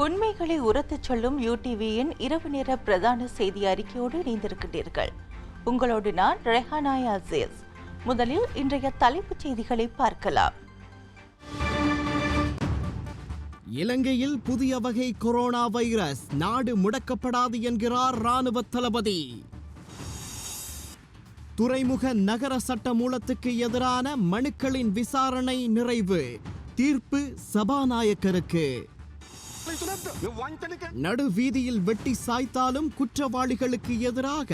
உண்மைகளை உரத்துச் சொல்லும் யூடிவியின் இரவு நேர பிரதான செய்தி அறிக்கையோடு இணைந்திருக்கின்றீர்கள். உங்களோடு நான் ரெஹானாய் அசீஸ். முதலில் இன்றைய தலைப்புச் செய்திகளை பார்க்கலாம். இலங்கையில் புதிய வகை கொரோனா வைரஸ், நாடு முடக்கப்படாது என்கிறார் ராணுவ தளபதி. துறைமுக நகர சட்ட மூலத்துக்கு எதிரான மனுக்களின் விசாரணை நிறைவு, தீர்ப்பு சபாநாயகருக்கு. நடு வீதியில் வெட்டி சாய்த்தாலும் குற்றவாளிகளுக்கு எதிராக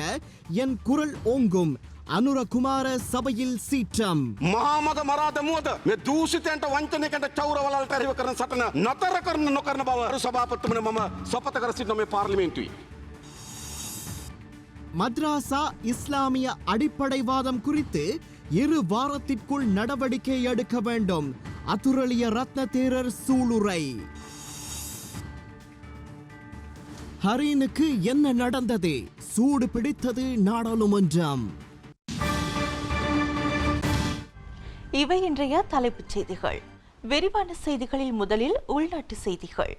என் குரல் ஓங்கும், அனுரகுமார சபையில் சீற்றம். මහාමග මරාදමුවද මේ දූෂිතයන්ට වංචනයකට චෞරවලට එරෙහිව කරන සටන නතර කරන නොකරන බව සභාපතිතුමනි මම සපත කර සිටින මේ පාර්ලිමේන්තුවේ. மத்ராசா இஸ்லாமிய அடிப்படைவாதம் குறித்து 2 வாரத்திற்குள் நடவடிக்கை எடுக்க வேண்டும், அதுரலிய ரத்ன தேரர் சூளுரை. ஹரீனுக்கு என்ன நடந்தது? சூடு பிடித்தது நாடாளுமன்றம். இவை இன்றைய தலைப்புச் செய்திகள். விரிவான செய்திகளில் முதலில் உள்நாட்டு செய்திகள்.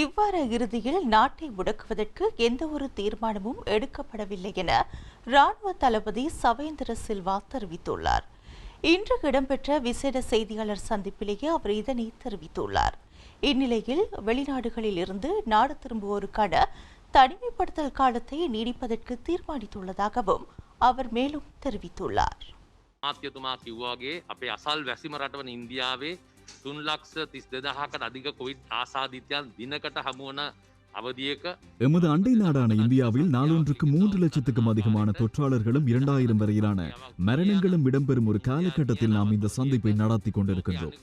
இவ்வார இறுதியில் நாட்டை முடக்குவதற்கு எந்த ஒரு தீர்மானமும் எடுக்கப்படவில்லை என ராணுவ தளபதி சவேந்திர சில்வா தெரிவித்துள்ளார். இன்று இடம்பெற்ற விசேட செய்தியாளர் சந்திப்பிலேயே அவர் இதனை தெரிவித்துள்ளார். இந்நிலையில் வெளிநாடுகளில் இருந்து நாடு திரும்புவோருக்கான தனிமைப்படுத்தல் காலத்தை நீடிப்பதற்கு தீர்மானித்துள்ளதாகவும் அவர் மேலும் தெரிவித்துள்ளார். මාත්‍යතුමා කිව්වාගේ අපේ අසල් වැසිම රටවන ඉන්දියාවේ 3,32,000කට அதிக கோவிட் ஆசாதித்யால் தினකට හමුවන அவதியක எமது அண்டை நாடான இந்தியாவில் நாளொன்றுக்கு 3 லட்சத்துக்கும் அதிகமான தொற்றாளர்களும் 2000 வரையிலான மரணங்களும் இடம்பெறும் ஒரு காலகட்டத்தில் நாம் இந்த சந்திப்பை நடத்தி கொண்டிருக்கின்றோம்.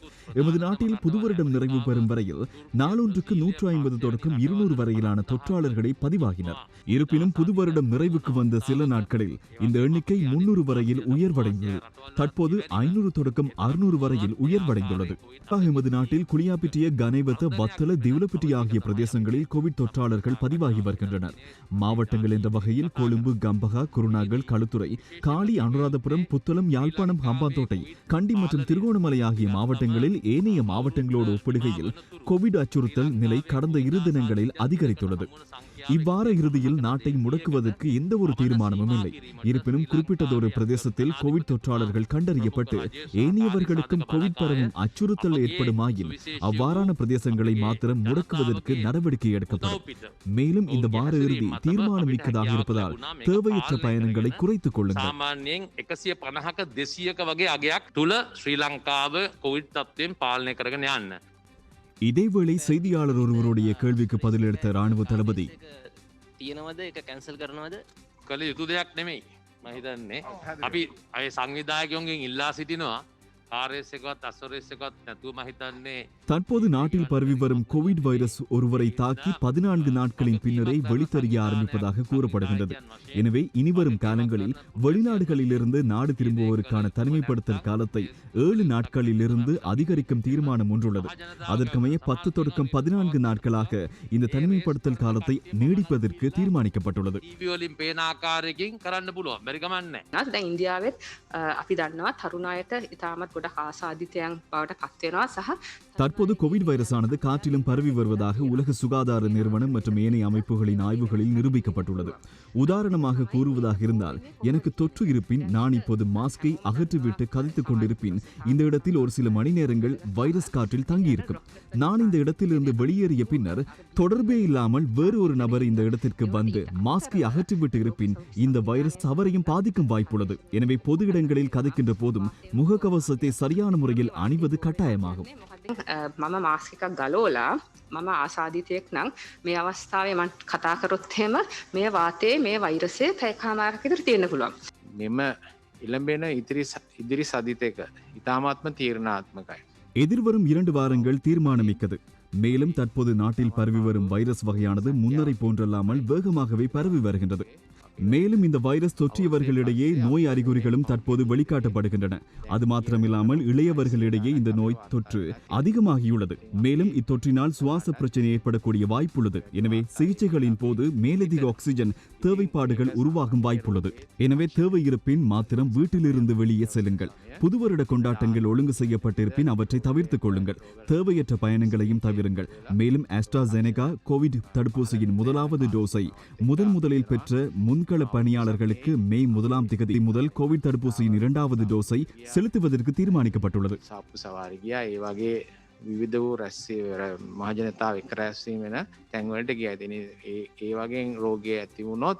எமது நாட்டில் புது வருடம் நிறைவு பெறும் வரையில் நாளொன்றுக்கு 150 தொடக்கம் 200 வரையிலான தொற்றாளர்களை பதிவாகினர். இருப்பினும் புது வருடம் நிறைவுக்கு வந்த சில நாட்களில் இந்த எண்ணிக்கை 300 வரையில் உயர்வடைந்தது. தற்போது 500 தொடக்கம் 600 வரையில் உயர்வடைந்துள்ளது. எமது நாட்டில் குளியாப்பிட்டிய, கனைவத்த, வத்தல, திவுலப்பிட்டி ஆகிய பிரதேசங்களில் கோவிட் தொற்றாளர்கள் பதிவாகி வருகின்றனர். மாவட்டங்கள் என்ற வகையில் கொழும்பு, கம்பகா, குருநாகல், களுத்துறை, காலி, அனுராதபுரம், புத்தளம், யாழ்ப்பாணம், ஹம்பாந்தோட்டை, கண்டி மற்றும் திருகோணமலை ஆகிய மாவட்டங்களில் ஏனைய மாவட்டங்களோடு ஒப்பிடுகையில் கோவிட் அச்சுறுத்தல் நிலை கடந்த 2 தினங்களில் அதிகரித்துள்ளது. இவ்வார இறுதியில் நாட்டை முடக்குவதற்கு எந்த ஒரு தீர்மானமும் இல்லை. இருப்பினும் குறிப்பிட்டதொரு பிரதேசத்தில் கோவிட் தொற்றாளர்கள் கண்டறியப்பட்டு ஏனையவர்களுக்கும் கோவிட் பரவும் அச்சுறுத்தல் ஏற்படுமாயின் அவ்வாறான பிரதேசங்களை மாத்திரம் முடக்குவதற்கு நடவடிக்கை எடுக்கப்படும். மேலும் இந்த வார இறுதி தீர்மானம் மிக்கதாக இருப்பதால் தேவையற்ற பயணங்களை குறைத்துக் கொள்ளுங்கள். සාමාන්‍යයෙන් 150ක 200ක වගේ අගයක් තුල ශ්‍රී ලංකාව කොවිඩ් තත්ත්වයෙන් පාලනය කරගෙන යන්න. இதேவேளை செய்தியாளர் ஒருவருடைய கேள்விக்கு பதிலளித்த ராணுவ தளபதி, තියෙනවද ඒක කැන්සල් කරනවද? කළ යුතු දෙයක් නෙමෙයි. මම හිතන්නේ අපි අය සංවිධායකයන්ගෙන් ඉල්ලා සිටිනවා RS එකවත් SRS එකවත් නැතුව මම හිතන්නේ தற்போது நாட்டில் பரவி வரும் கோவிட் வைரஸ் ஒருவரை தாக்கி 14 நாட்களின் பின்னரே வெளித்தறிய ஆரம்பிப்பதாக கூறப்படுகின்றது. எனவே இனிவரும் காலங்களில் வெளிநாடுகளிலிருந்து நாடு திரும்புவோருக்கான தனிமைப்படுத்தல் காலத்தை 7 நாட்களிலிருந்து அதிகரிக்கும் தீர்மானம் ஒன்றுள்ளது. அதற்கமைய 10 தொடக்கம் 14 நாட்களாக இந்த தனிமைப்படுத்தல் காலத்தை நீடிப்பதற்கு தீர்மானிக்கப்பட்டுள்ளது. වලින් පේන ආකාරයකින් කරන්න පුළුවන්. බැරි ගමන් නැහැ. දැන් ඉන්දියාවෙත් අපි දන්නවා තරුණ අයට ඉතාමත් ගොඩක් ආසාදිතයන් බවට පත් වෙනවා සහ தற்போது கோவிட் வைரஸானது காற்றிலும் பரவி வருவதாக உலக சுகாதார நிறுவனம் மற்றும் ஏனைய அமைப்புகளின் ஆய்வுகளில் நிரூபிக்கப்பட்டுள்ளது. உதாரணமாக கூறுவதாக இருந்தால், எனக்கு தொற்று இருப்பின் நான் இப்போது மாஸ்கை அகற்றிவிட்டு கதைத்துக் கொண்டிருப்பின் இந்த இடத்தில் ஒரு சில மணி நேரங்கள் வைரஸ் காற்றில் தங்கியிருக்கும். நான் இந்த இடத்திலிருந்து வெளியேறிய பின்னர் தொடர்பே இல்லாமல் வேறு ஒரு நபர் இந்த இடத்திற்கு வந்து மாஸ்கை அகற்றிவிட்டு இருப்பின் இந்த வைரஸ் அவரையும் பாதிக்கும் வாய்ப்புள்ளது. எனவே பொது இடங்களில் கதைக்கின்ற போதும் முகக்கவசத்தை சரியான முறையில் அணிவது கட்டாயமாகும். මම මාස්ක් එකක් ගලෝලා මම ආසාදිතයෙක් නම් මේ අවස්ථාවේ මම කතා කරොත් එහෙම මේ වාතයේ මේ වෛරසය පැයකමාරක් විතර තියෙන්න පුළුවන්. මෙම ඉලඹෙන ඉදිරි සදිතයක ඉතාමාත්ම තීරණාත්මකයි. எதிர்வரும் 2 வாரங்கள் தீர்மானமிக்கது. மேலும் தற்போது நாட்டில் பரவி வரும் வைரஸ் வகையானது முன்னரை போன்றல்லாமல் வேகமாகவே பரவி வருகின்றது. மேலும் இந்த வைரஸ் தொற்றியவர்களிடையே நோய் அறிகுறிகளும் தற்போது வெளிக்காட்டப்படுகின்றன. அது மாத்திரமில்லாமல் இளையவர்களிடையே இந்த நோய் தொற்று அதிகமாகியுள்ளது. மேலும் இத்தொற்றினால் சுவாச பிரச்சனை ஏற்படக்கூடிய வாய்ப்புள்ளது. எனவே சிகிச்சைகளின் போது மேலதிக ஆக்சிஜன் தேவைப்பாடுகள் உருவாகும் வாய்ப்புள்ளது. எனவே தேவை இருப்பின் மாத்திரம் வீட்டிலிருந்து வெளியே செல்லுங்கள். புது வருட கொண்டாட்டங்கள் ஒழுங்கு செய்யப்பட்டிருப்பின் அவற்றை தவிர்த்துக் கொள்ளுங்கள். தேவையற்ற பயணங்களையும் தவிருங்கள். மேலும் ஆஸ்ட்ராசெனகா கோவிட் தடுப்பூசியின் முதலாவது டோஸை முதலில் பெற்ற முன்கள பணியாளர்களுக்கு மே 1ஆம் தேதி முதல் கோவிட் தடுப்பூசியின் 2வது டோஸை செலுத்துவதற்கு தீர்மானிக்கப்பட்டுள்ளது. සාප්පු සවාරි ගියා. ඒ වගේ විවිධ වූ මහජනතාව එක්ක රැස්වීම වෙන තැන්වලට ගියා. ඉතින් ඒ වගේ රෝගය ඇති වුණොත්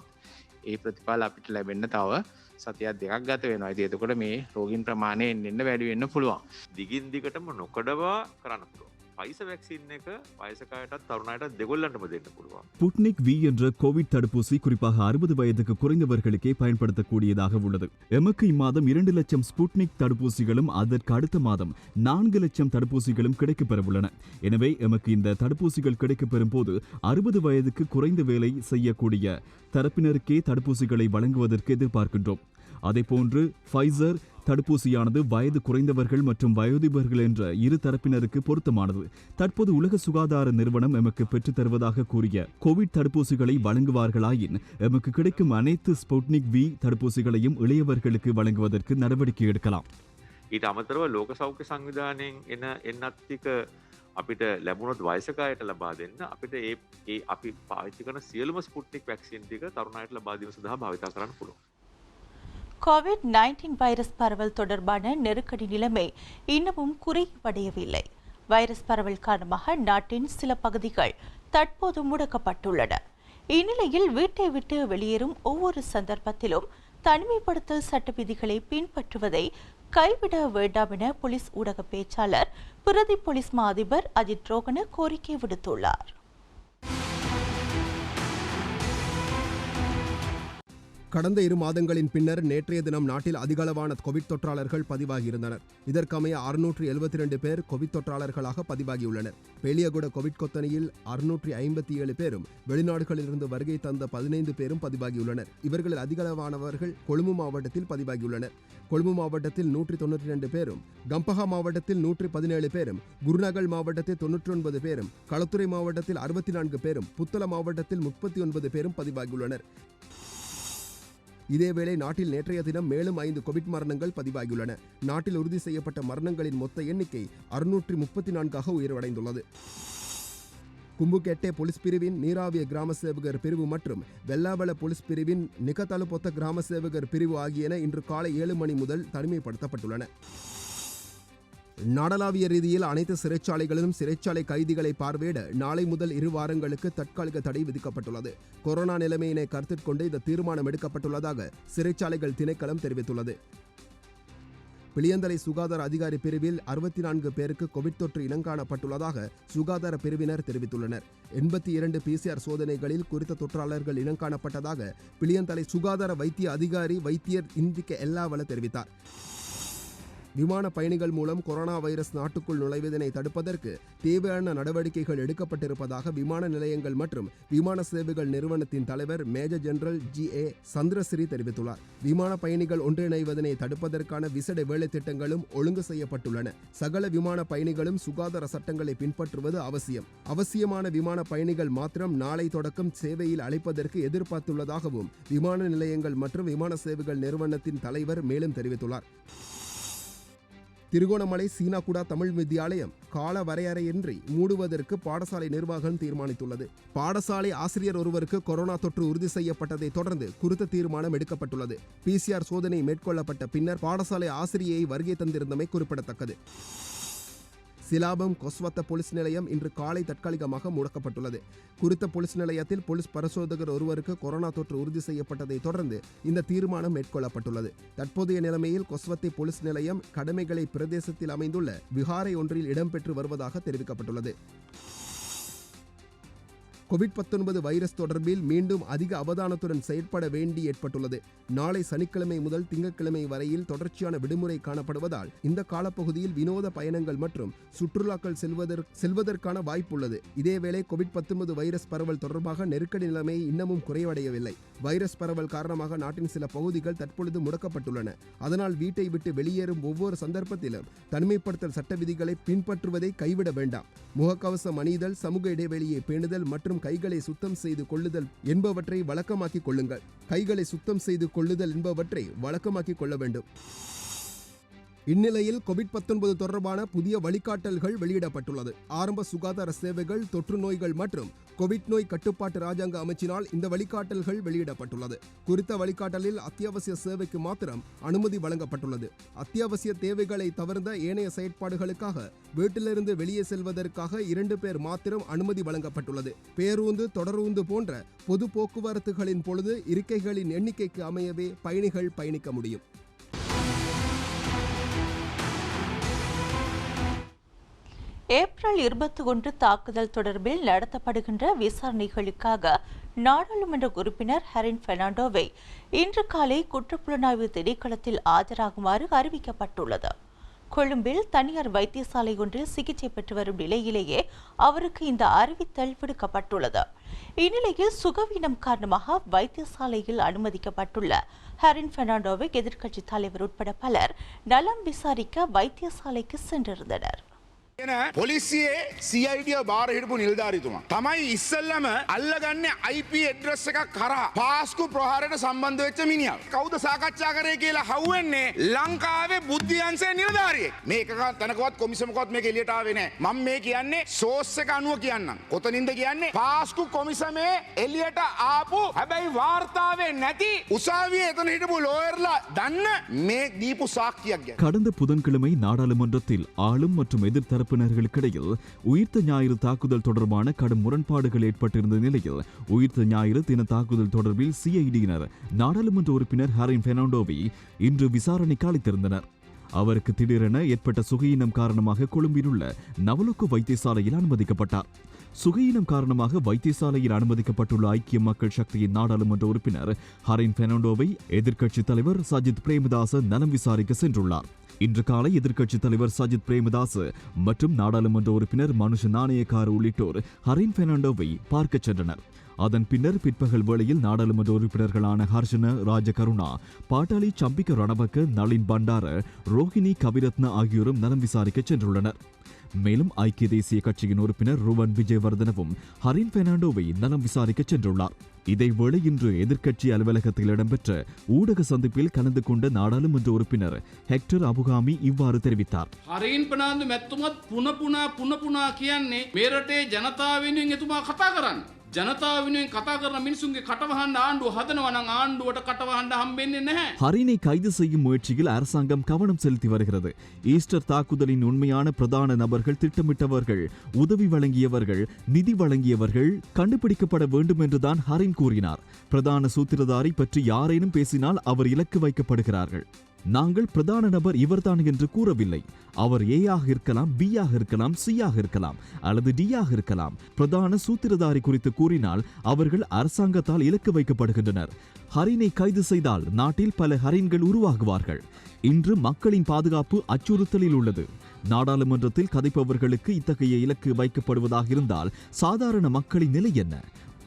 ඒ ප්‍රතිඵල අපිට ලැබෙන්න තව සතියක් දෙකක් ගත වෙනවා. ඉතින් එතකොට මේ රෝගීන් ප්‍රමාණය එන්න වැඩි වෙන්න පුළුවන්. දිගින් දිගටම නොකඩවා කරන්න පුළුවන්. Pfizer vaccine එක වයසකයටත් තරුණයටත් දෙගොල්ලන්ටම දෙන්න පුළුවන්. ஸ்புட்னிக் V என்ற கோவிட் தடுப்பூசி குறிப்பாக 60 வயதுக்கு குறைந்தவர்களுக்கே பயன்படுத்தக்கூடியதாக உள்ளது. எமக்கு இம்மாதம் 2 லட்சம் ஸ்புட்னிக் தடுப்பூசிகளும் அதற்கு அடுத்த மாதம் 4 லட்சம் தடுப்பூசிகளும் கிடைக்கப்பெறவுள்ளன. எனவே எமக்கு இந்த தடுப்பூசிகள் கிடைக்கப்பெறும் போது 60 வயதுக்கு குறைந்த வேலை செய்யக்கூடிய தரப்பினருக்கே தடுப்பூசிகளை வழங்குவதற்கு எதிர்பார்க்கின்றோம். அதேபோன்று ஃபைசர் தடுப்பூசியானது வயது குறைந்தவர்கள் மற்றும் வயோதிபர்கள் என்ற இரு தரப்பினருக்கு பொருத்தமானது. தற்போது உலக சுகாதார நிறுவனம் எமக்கு பெற்றுத் தருவதாக கூறிய கோவிட் தடுப்பூசிகளை வழங்குவார்களாயின் எமக்கு கிடைக்கும் அனைத்து ஸ்புட்னிக் V தடுப்பூசிகளையும் இளையவர்களுக்கு வழங்குவதற்கு நடவடிக்கை எடுக்கலாம். ඊට අමතරව ලෝක සෞඛ්‍ය සංවිධානයෙන් එන්නත් ටික අපිට ලැබුණොත් වයසකයට ලබා දෙන්න අපිට ඒ අපි පාවිච්චි කරන සියලුම ස්පුට්නික් වැක්සින් ටික තරුණයට ලබා දීම සඳහා භාවිතා කරන්න පුළුවන්. கோவிட்-19 வைரஸ் பரவல் தொடர்பான நெருக்கடி நிலைமை இன்னமும் குறைவடையவில்லை. வைரஸ் பரவல் காரணமாக நாட்டின் சில பகுதிகள் தற்போது முடக்கப்பட்டுள்ளன. இந்நிலையில் வீட்டை விட்டு வெளியேறும் ஒவ்வொரு சந்தர்ப்பத்திலும் தனிமைப்படுத்தல் சட்ட விதிகளை பின்பற்றுவதை கைவிட வேண்டாம் என போலீஸ் ஊடக பேச்சாளர் பிரதி போலீஸ் மா அதிபர் அஜித் ரோகன கோரிக்கை விடுத்துள்ளார். கடந்த 2 மாதங்களின் பின்னர் நேற்றைய தினம் நாட்டில் அதிகளவான கோவிட் தொற்றாளர்கள் பதிவாகியிருந்தனர். இதற்கமைய 672 பேர் கோவிட் தொற்றாளர்களாக பதிவாகியுள்ளனர். பெலியகுட கோவிட் கொத்தனியில் 657 பேரும் வெளிநாடுகளிலிருந்து வருகை தந்த 15 பேரும் பதிவாகியுள்ளனர். இவர்களில் அதிகளவானவர்கள் கொழும்பு மாவட்டத்தில் பதிவாகியுள்ளனர். கொழும்பு மாவட்டத்தில் 192 பேரும், கம்பஹா மாவட்டத்தில் 117 பேரும், குருநகல் மாவட்டத்தில் 99 பேரும், களுத்துறை மாவட்டத்தில் 64 பேரும், புத்தள மாவட்டத்தில் 39 பேரும் பதிவாகியுள்ளனர். இதேவேளை நாட்டில் நேற்றைய தினம் மேலும் 5 கோவிட் மரணங்கள் பதிவாகியுள்ளன. நாட்டில் உறுதி செய்யப்பட்ட மரணங்களின் மொத்த எண்ணிக்கை 634ஆக உயர்வடைந்துள்ளது. கும்புகெட்டே போலீஸ் பிரிவின் நீராவிய கிராம சேவகர் பிரிவு மற்றும் வெள்ளாவள போலீஸ் பிரிவின் நிகதலுபொத்த கிராம சேவகர் பிரிவு ஆகியன இன்று காலை 7 மணி முதல் தனிமைப்படுத்தப்பட்டுள்ளன. நாடளாவிய ரீதியில் அனைத்து சிறைச்சாலைகளிலும் சிறைச்சாலை கைதிகளை பார்வையிட நாளை முதல் 2 வாரங்களுக்கு தற்காலிக தடை விதிக்கப்பட்டுள்ளது. கொரோனா நிலைமையினை கருத்தில் கொண்டு இந்த தீர்மானம் எடுக்கப்பட்டுள்ளதாக சிறைச்சாலைகள் திணைக்களம் தெரிவித்துள்ளது. பிளியந்தலை சுகாதார அதிகாரி பிரிவில் 64 பேருக்கு கோவிட் தொற்று இனங்காணப்பட்டுள்ளதாக சுகாதார பிரிவினர் தெரிவித்துள்ளனர். 82 PCR சோதனைகளில் குறித்த தொற்றாளர்கள் இனங்காணப்பட்டதாக பிளியந்தலை சுகாதார வைத்திய அதிகாரி வைத்தியர் இந்திக்க எல்லாவல தெரிவித்தார். விமான பயணிகள் மூலம் கொரோனா வைரஸ் நாட்டுக்குள் நுழைவதனை தடுப்பதற்கு தேவையான நடவடிக்கைகள் எடுக்கப்பட்டிருப்பதாக விமான நிலையங்கள் மற்றும் விமான சேவைகள் நிறுவனத்தின் தலைவர் மேஜர் ஜெனரல் GA சந்திரசிறி தெரிவித்துள்ளார். விமான பயணிகள் ஒன்றிணைவதனை தடுப்பதற்கான விசேட வேலை திட்டங்களும் ஒழுங்கு செய்யப்பட்டுள்ளன. சகல விமான பயணிகளும் சுகாதார சட்டங்களை பின்பற்றுவது அவசியம். அவசியமான விமான பயணிகள் மாத்திரம் நாளை தொடக்கம் சேவையில் அழைப்பதற்கு எதிர்பார்த்துள்ளதாகவும் விமான நிலையங்கள் மற்றும் விமான சேவைகள் நிறுவனத்தின் தலைவர் மேலும் தெரிவித்துள்ளார். திருகோணமலை சீனாகுடா தமிழ் வித்தியாலயம் கால வரையறையின்றி மூடுவதற்கு பாடசாலை நிர்வாகம் தீர்மானித்துள்ளது. பாடசாலை ஆசிரியர் ஒருவருக்கு கொரோனா தொற்று உறுதி செய்யப்பட்டதை தொடர்ந்து குறித்த தீர்மானம் எடுக்கப்பட்டுள்ளது. PCR சோதனை மேற்கொள்ளப்பட்ட பின்னர் பாடசாலை ஆசிரியரை வருகை தந்திருந்தமை குறிப்பிடத்தக்கது. சிலாபம் கொஸ்வத்த போலீஸ் நிலையம் இன்று காலை தற்காலிகமாக முடக்கப்பட்டுள்ளது. குறித்த போலீஸ் நிலையத்தில் போலீஸ் பரிசோதகர் ஒருவருக்கு கொரோனா தொற்று உறுதி செய்யப்பட்டதை தொடர்ந்து இந்த தீர்மானம் மேற்கொள்ளப்பட்டுள்ளது. தற்போதைய நிலைமையில் கொஸ்வத்தை போலீஸ் நிலையம் கடமைகளை பிரதேசத்தில் அமைந்துள்ள விகாரை ஒன்றில் இடம்பெற்று வருவதாக தெரிவிக்கப்பட்டுள்ளது. கோவிட்-19 வைரஸ் தொடர்பில் மீண்டும் அதிக அவதானத்துடன் செயற்பட வேண்டி ஏற்பட்டுள்ளது. நாளை சனிக்கிழமை முதல் திங்கட்கிழமை வரையில் தொடர்ச்சியான விடுமுறை காணப்படுவதால் இந்த காலப்பகுதியில் வினோத பயணங்கள் மற்றும் சுற்றுலாக்கள் செல்வதற்கான வாய்ப்புள்ளது. இதேவேளை கோவிட்-19 வைரஸ் பரவல் தொடர்பாக நெருக்கடி நிலைமை இன்னமும் குறைவடையவில்லை. வைரஸ் பரவல் காரணமாக நாட்டின் சில பகுதிகள் தற்பொழுது முடக்கப்பட்டுள்ளன. அதனால் வீட்டை விட்டு வெளியேறும் ஒவ்வொரு சந்தர்ப்பத்திலும் தனிமைப்படுத்தல் சட்ட விதிகளை பின்பற்றுவதை கைவிட வேண்டாம். முகக்கவசம் அணிதல், சமூக இடைவெளியை பேணுதல் மற்றும் கைகளை சுத்தம் செய்து கொள்ளுதல் என்பவற்றை வழக்கமாக்கிக் கொள்ளுங்கள். கைகளை சுத்தம் செய்து கொள்ளுதல் என்பவற்றை வழக்கமாக்கிக் கொள்ள வேண்டும். இந்நிலையில் கோவிட்-19 தொடர்பான புதிய வழிகாட்டல்கள் வெளியிடப்பட்டுள்ளது. ஆரம்ப சுகாதார சேவைகள், தொற்று நோய்கள் மற்றும் கோவிட் நோய் கட்டுப்பாட்டு ராஜாங்க அமைச்சினால் இந்த வழிகாட்டல்கள் வெளியிடப்பட்டுள்ளது. குறித்த வழிகாட்டலில் அத்தியாவசிய சேவைக்கு மாத்திரம் அனுமதி வழங்கப்பட்டுள்ளது. அத்தியாவசிய தேவைகளை தவிர்த்த ஏனைய செயற்பாடுகளுக்காக வீட்டிலிருந்து வெளியே செல்வதற்காக 2 பேர் மாத்திரம் அனுமதி வழங்கப்பட்டுள்ளது. பேருந்து, தொடருந்து போன்ற பொது போக்குவரத்துகளின் பொழுது இருக்கைகளின் எண்ணிக்கைக்கு அமையவே பயணிகள் பயணிக்க முடியும். ஏப்ரல் 21 தாக்குதல் தொடர்பில் நடத்தப்படுகின்ற விசாரணைகளுக்காக நாடாளுமன்ற உறுப்பினர் ஹரின் பெர்னாண்டோவை இன்று காலை குற்றப்புலனாய்வு திணைக்களத்தில் ஆஜராகுமாறு அறிவிக்கப்பட்டுள்ளது. கொழும்பில் தனியார் வைத்தியசாலை ஒன்றில் சிகிச்சை பெற்று வரும் நிலையிலேயே அவருக்கு இந்த அறிவித்தல் விடுக்கப்பட்டுள்ளது. இந்நிலையில் சுகவீனம் காரணமாக வைத்தியசாலையில் அனுமதிக்கப்பட்டுள்ள ஹரின் பெர்னாண்டோவை எதிர்க்கட்சித் தலைவர் உட்பட பலர் நலம் விசாரிக்க வைத்தியசாலைக்கு சென்றிருந்தனர். පොලිසියේ CID බාර හිටපු නිලධාරීතුමා තමයි ඉස්සෙල්ලම අල්ලගන්නේ IP ඇඩ්‍රස් එකක් කරා පාස්කු ප්‍රහාරයට සම්බන්ධ වෙච්ච මිනිහා. කවුද සාකච්ඡා කරේ කියලා හවුවෙන්නේ ලංකාවේ බුද්ධියන්සේ නිලධාරියෙක්. මේක තනකවත් කොමිසමකවත් මේක එළියට ආවේ නැහැ. මම මේ කියන්නේ සෝස් එක අනුව කියන්නම්. කොතනින්ද කියන්නේ? පාස්කු කොමිසමේ එළියට ආපු හැබැයි වාර්තාවේ නැති උසාවියේ එතන හිටපු ලෝයර්ලා දන්න මේ දීපු சாක්කියක් ගැන. கடந்த புதன்கிழமை நாடாளுமன்றத்தில் ஆளும் மற்றும் எதிர்த்தரப்பினர்களுக்கிடையில் உயிர்த்த ஞாயிறு தாக்குதல் தொடர்பான கடும் முரண்பாடுகள் ஏற்பட்டிருந்த நிலையில் உயிர்த்த ஞாயிறு தின தாக்குதல் தொடர்பில் சிஐடியினர் நாடாளுமன்ற உறுப்பினர் ஹரின் பெர்னாண்டோவை இன்று விசாரணைக்கு அழைத்திருந்தனர். அவருக்கு திடீரென ஏற்பட்ட சுகையினம் காரணமாக கொழும்பில் உள்ள நவலொக்கு வைத்தியசாலையில் அனுமதிக்கப்பட்டார். சுகையினம் காரணமாக வைத்தியசாலையில் அனுமதிக்கப்பட்டுள்ள ஐக்கிய மக்கள் சக்தியின் நாடாளுமன்ற உறுப்பினர் ஹரின் பெர்னாண்டோவை எதிர்க்கட்சித் தலைவர் சஜித் பிரேமதாச நலம் விசாரிக்க சென்றுள்ளார். இன்று காலை எதிர்க்கட்சித் தலைவர் சஜித் பிரேமதாஸ் மற்றும் நாடாளுமன்ற உறுப்பினர் மனுஷ நாணயக்கார உள்ளிட்டோர் ஹரின் பெர்னாண்டோவை பார்க்க சென்றனர். அதன் பின்னர் பிற்பகல் வேளையில் நாடாளுமன்ற உறுப்பினர்களான ஹர்ஷன ராஜகருணா, பாட்டாளி சம்பிக்க ரணபக்க, நளின் பண்டார, ரோஹிணி கவிரத்ன ஆகியோரும் நலம் விசாரிக்க சென்றுள்ளனர். மேலும் ஐக்கிய தேசிய கட்சியின் உறுப்பினர் ருவன் விஜயவர்தனவும் ஹரின் பெர்னாண்டோவை நலம் விசாரிக்க சென்றுள்ளார். இதேவேளை இன்று எதிர்க்கட்சி அலுவலகத்தில் இடம்பெற்ற ஊடக சந்திப்பில் கலந்து கொண்ட நாடாளுமன்ற உறுப்பினர் ஹெக்டர் அபுகாமி இவ்வாறு தெரிவித்தார். හරින් පනාන්දු මැත්තුමත් පුන කියන්නේ මේ රටේ ජනතාව වෙනුවෙන් එතුමා කතා කරන්නේ. ජනතාව වෙනුවෙන් කතා කරන මිනිසුන්ගේ කටවහන්න ආණ්ඩුව හදනවා නම් ආණ්ඩුවට කටවහන්න හම්බෙන්නේ නැහැ. ஹரினை கைது செய்யும் முயற்சியில் அரசாங்கம் கவனம் செலுத்தி வருகிறது. ஈஸ்டர் தாக்குதலின் உண்மையான பிரதான நபர்கள், திட்டமிட்டவர்கள், உதவி வழங்கியவர்கள், நிதி வழங்கியவர்கள் கண்டுபிடிக்கப்பட வேண்டும் என்றுதான் ஹரின் கூறினார். பிரதான சூத்திரதாரி பற்றி யாரேனும் பேசினால் அவர் இலக்கு வைக்கப்படுகிறார்கள். நாங்கள் பிரதான நபர் இவர்தான் என்று கூறவில்லை. அவர் ஏயாக இருக்கலாம், பியாக இருக்கலாம், சியாக இருக்கலாம் அல்லது டியாக இருக்கலாம். பிரதான சூத்திரதாரி குறித்து கூறினால் அவர்கள் அரசாங்கத்தால் இலக்கு வைக்கப்படுகின்றனர். ஹரினை கைது செய்தால் நாட்டில் பல ஹரின்கள் உருவாகுவார்கள். இன்று மக்களின் பாதுகாப்பு அச்சுறுத்தலில் உள்ளது. நாடாளுமன்றத்தில் கதைப்பவர்களுக்கு இத்தகைய இலக்கு வைக்கப்படுவதாக இருந்தால் சாதாரண மக்களின் நிலை என்ன?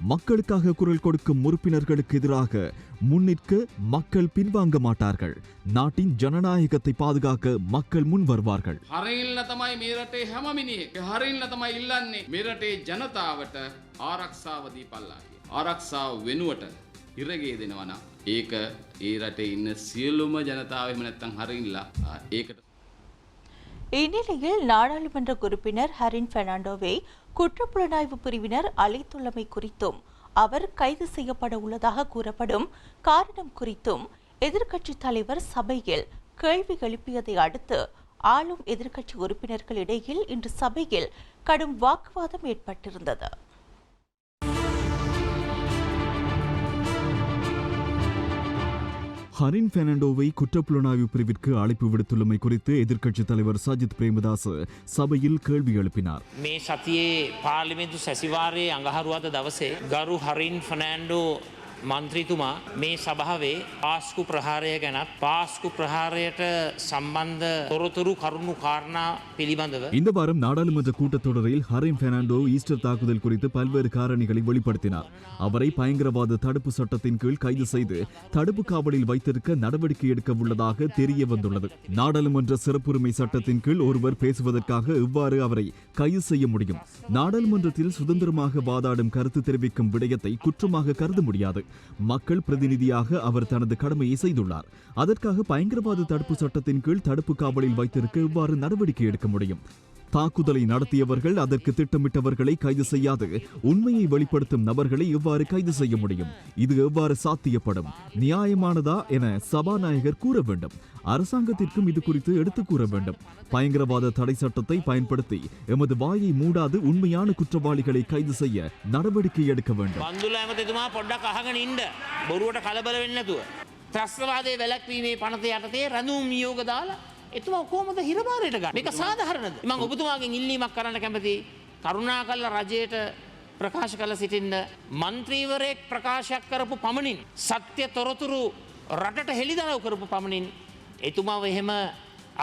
மக்களுக்காக குரல் கொடுக்கும் உறுப்பினர்களுக்கு எதிராக முன்னிற்க மக்கள் பின்வாங்க மாட்டார்கள். நாட்டின் ஜனநாயகத்தை பாதுகாக்க மக்கள் முன் வருவார்கள். හරින්ල තමයි මේ රටේ හැම මිනිහෙක් හරින්ල තමයි ඉල්ලන්නේ මේ රටේ ජනතාවට ආරක්ෂාව දීපල්ලා කියලා. ආරක්ෂාව වෙනුවට ඉරගේ දෙනවා නම් ඒක ඒ රටේ ඉන්න සියලුම ජනතාව එහෙම නැත්නම් හරින්ලා ඒකට. இந்நிலையில் நாடாளுமன்ற உறுப்பினர் ஹரின் பெர்னாண்டோவை குற்றப்புலனாய்வு பிரிவினர் அழைத்துள்ளமை குறித்தும் அவர் கைது செய்யப்பட உள்ளதாக கூறப்படும் காரணம் குறித்தும் எதிர்க்கட்சித் தலைவர் சபையில் கேள்வி எழுப்பியதை அடுத்து ஆளும் எதிர்க்கட்சி உறுப்பினர்கள் இடையில் இன்று சபையில் கடும் வாக்குவாதம் ஏற்பட்டிருந்தது. ஹரின் பெர்னாண்டோவை குற்றப்புலனாய்வு பிரிவிற்கு அழைப்பு விடுத்துள்ளமை குறித்து எதிர்க்கட்சித் தலைவர் சஜித் பிரேமதாஸ் சபையில் கேள்வி எழுப்பினார். මේ සතියේ පාර්ලිමේන්තු සැසිවාරයේ අඟහරුවාදා දවසේ ගරු හරින් ෆර්නෑන්ඩෝ මන්ත්‍රීතුමා මේ සභාවේ පාස්කු ප්‍රහාරය ගැනත් පාස්කු ප්‍රහාරයට සම්බන්ධ තොරතුරු කරුණු කාරණා පිළිබඳව இந்த வாரம் நாடாளுமன்ற கூட்டத்தொடரில் ஹரின் பெர்னாண்டோ ஈஸ்டர் தாக்குதல் குறித்து பல்வேறு காரணிகளை வெளிப்படுத்தினார். அவரை பயங்கரவாத தடுப்பு சட்டத்தின் கீழ் கைது செய்து தடுப்பு காவலில் வைத்திருக்க நடவடிக்கை எடுக்க உள்ளதாக தெரிய வந்துள்ளது. நாடாளுமன்ற சிறப்புரிமை சட்டத்தின் கீழ் ஒருவர் பேசுவதற்காக எவ்வாறு அவரை கைது செய்ய முடியும்? நாடாளுமன்றத்தில் சுதந்திரமாக வாதாடும் கருத்து தெரிவிக்கும் விடயத்தை குற்றமாக கருத முடியாது. மக்கள் பிரதிநிதியாக அவர் தனது கடமையை செய்துள்ளார். அதற்காக பயங்கரவாத தடுப்பு சட்டத்தின் கீழ் தடுப்பு காவலில் வைத்திருக்க எவ்வாறு நடவடிக்கை எடுக்க முடியும்? தாக்குதலை நடத்தியவர்கள், அதற்கு திட்டமிட்டவர்களை கைது செய்யாது உண்மையை வெளிப்படுத்தும் நபர்களை எவ்வாறு கைது செய்ய முடியும்? இது எவ்வாறு சாத்தியப்படும்? நியாயமானதா என சபாநாயகர் கூற வேண்டும். அரசாங்கத்திற்கும் இது குறித்து எடுத்து கூற வேண்டும். பயங்கரவாத தடை சட்டத்தை பயன்படுத்தி எமது வாயை மூடாது உண்மையான குற்றவாளிகளை கைது செய்ய நடவடிக்கை எடுக்க வேண்டும். එතුමා කොහොමද හිරබාරයට ගන්න? මේක සාධාරණද? මම ඔබතුමාගෙන් ඉල්ලීමක් කරන්න කැමතියි. කරුණාකරලා රජයට ප්‍රකාශ කළ සිටින්න මන්ත්‍රීවරයෙක් ප්‍රකාශයක් කරපු පමණින් සත්‍ය තොරතුරු රටට හෙළිදරව් කරපු පමණින් එතුමාව එහෙම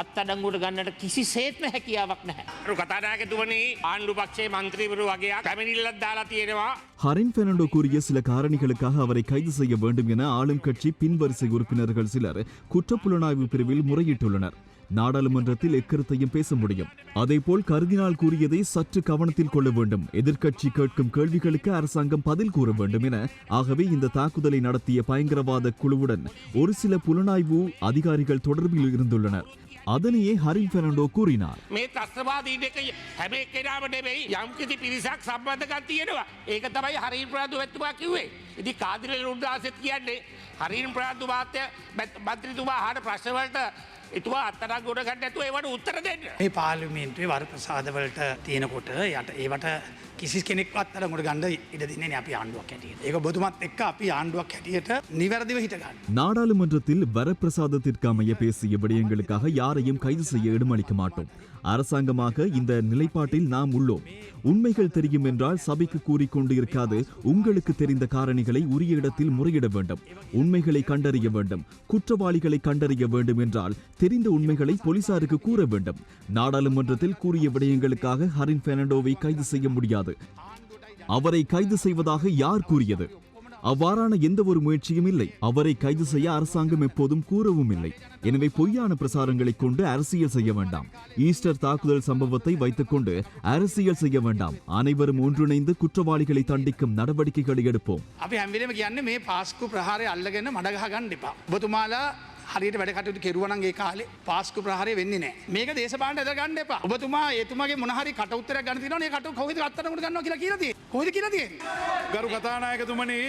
අත්අඩංගුවට ගන්නට කිසිසේත්ම හැකියාවක් නැහැ. කතානායකතුමනි ආණ්ඩු පක්ෂයේ මන්ත්‍රීවරු වගේ පැමිණිල්ලක් දාලා තියෙනවා. ஹரின் பெர்னாண்டோ கூறிய சில காரணிகளுக்காக அவரை கைது செய்ய வேண்டும் என ஆளும் கட்சி பின்வரிசை உறுப்பினர்கள் சிலர் குற்றப்புலனாய்வு பிரிவில் முறையிட்டுள்ளனர். நாடாளுமன்றத்தில் எக்கருத்தையும் பேச முடியும். அதேபோல் கர்தினால் கூறியதை சற்று கவனத்தில் கொள்ள வேண்டும். எதிர்க்கட்சி கேட்கும் கேள்விகளுக்கு அரசாங்கம் பதில் கூற வேண்டும் என. ஆகவே இந்த தாக்குதலை நடத்திய பயங்கரவாத குழுவுடன் ஒரு சில புலனாய்வு அதிகாரிகள் தொடர்பில் இருந்துள்ளனர். அதனையே ஹரின் பெர்னாண்டோ கூறினார். මේ ත්‍රස්තවාදීන් එක හැම එක්කෙනාම නෙමෙයි යම්කිසි පිරිසක් සම්බන්ධකම් තියෙනවා. ඒක තමයි හරින් ප්‍රනාන්දු මැතිතුමා කිව්වේ. ඉතින් කාදිරේ උන්දාසෙත් කියන්නේ හරින් ප්‍රනාන්දු මන්ත්‍රීතුමා අහන ප්‍රශ්න වලට එතුමා අත්අඩංගුවට ගන්න නැතුව ඒවට උත්තර දෙන්න. මේ පාර්ලිමේන්තුවේ වරප්‍රසාදවලට තියෙනකොට යට ඒවට කිසි කෙනෙක්වත් අත්අඩංගුවට ගන්න ඉඩ දෙන්නේ නැහැ අපි ආණ්ඩුවක් හැටියට. ඒක ඔබතුමත් එක්ක අපි ආණ්ඩුවක් හැටියට නිවැරදිව හිට ගන්න. நாடாளுமன்றத்தில் வரப்பிரசாதத்திற்கு அமைய பேசிய விடயங்களுக்காக யாரையும் கைது செய்ய இடமளிக்க மாட்டோம். அரசாங்கமாக இந்த நிலைப்பாட்டில் நாம் உள்ளோம். உண்மைகள் தெரியும் என்றால் சபைக்கு கூறிக்கொண்டு இருக்காது. உங்களுக்கு தெரிந்த காரணிகளை உரிய இடத்தில் முறையிட வேண்டும். உண்மைகளை கண்டறிய வேண்டும். குற்றவாளிகளை கண்டறிய வேண்டும் என்றால் தெரிந்த உண்மைகளை போலீசாருக்கு கூற வேண்டும். நாடாளுமன்றத்தில் கூறிய விடயங்களுக்காக ஹரின் பெர்னாண்டோவை கைது செய்ய முடியாது. அவரை கைது செய்வதாக யார் கூறியது? அவ்வாறான எந்த ஒரு முயற்சியும் இல்லை. அவரை கைது செய்ய அரசாங்கம் எப்போதும் கூறவும் இல்லை. எனவே பொய்யான பிரசாரங்களை கொண்டு அரசியல் செய்ய வேண்டாம். ஈஸ்டர் தாக்குதல் சம்பவத்தை வைத்துக் கொண்டு அரசியல் செய்ய வேண்டாம். அனைவரும் ஒன்றிணைந்து குற்றவாளிகளை தண்டிக்கும் நடவடிக்கைகளை எடுப்போம். අපි හැම වෙලේම කියන්නේ මේ පාස්කු ප්‍රහාරය අල්ලගෙන මඩ ගහ ගන්න එපා. ඔබතුමාලා හරියට වැඩ කටයුතු කෙරුවා නම් ඒ කාලේ පාස්කු ප්‍රහාරය වෙන්නේ නැහැ. මේක දේශපාලනට ඇද ගන්න එපා. ඔබතුමා එතුමාගේ මොන හරි කට උත්තරයක් ගන්න තියෙනවනේ. ඒ කට කොහෙද අත්අඩංගුවට ගන්නවා කියලා තියෙන්නේ. කොහෙද කියලා තියෙන්නේ? ගරු කතානායකතුමනි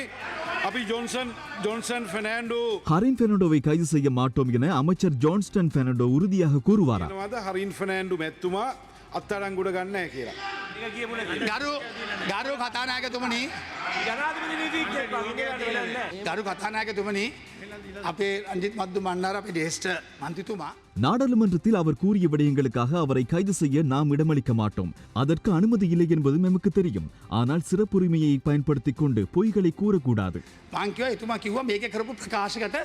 අපි ජොන්සන් ෆෙර්නෑන්ඩෝ ஹரின் பெர்னாண்டோவை கைது செய்ய மாட்டோம் என அமைச்சர் ஜான்ஸ்டன் பெர்னாண்டோ உறுதியாக கூறுவாரா? හරින් ෆෙර්නෑන්ඩෝ මැතිතුමා අත්අඩංගුවට ගන්න නැහැ කියලා. ගරු කතානායකතුමනි ගරු කතානායකතුමනි අපේ රංජිත් මද්දු මන්නාර අපේ ජේෂ්ඨ මන්ත්‍රීතුමා நாடாளுமன்றத்தில் அவர் கூறிய விடயங்களுக்காக அவரை கைது செய்ய நாம் இடமளிக்க மாட்டோம். அதற்கு அனுமதி இல்லை என்பது நமக்கு தெரியும். ஆனால் சிறப்புரிமையை பயன்படுத்திக் கொண்டு பொய்களை கூறக்கூடாது. පාංකිව එතුමා කිව්වා මේක කරපු ප්‍රකාශකට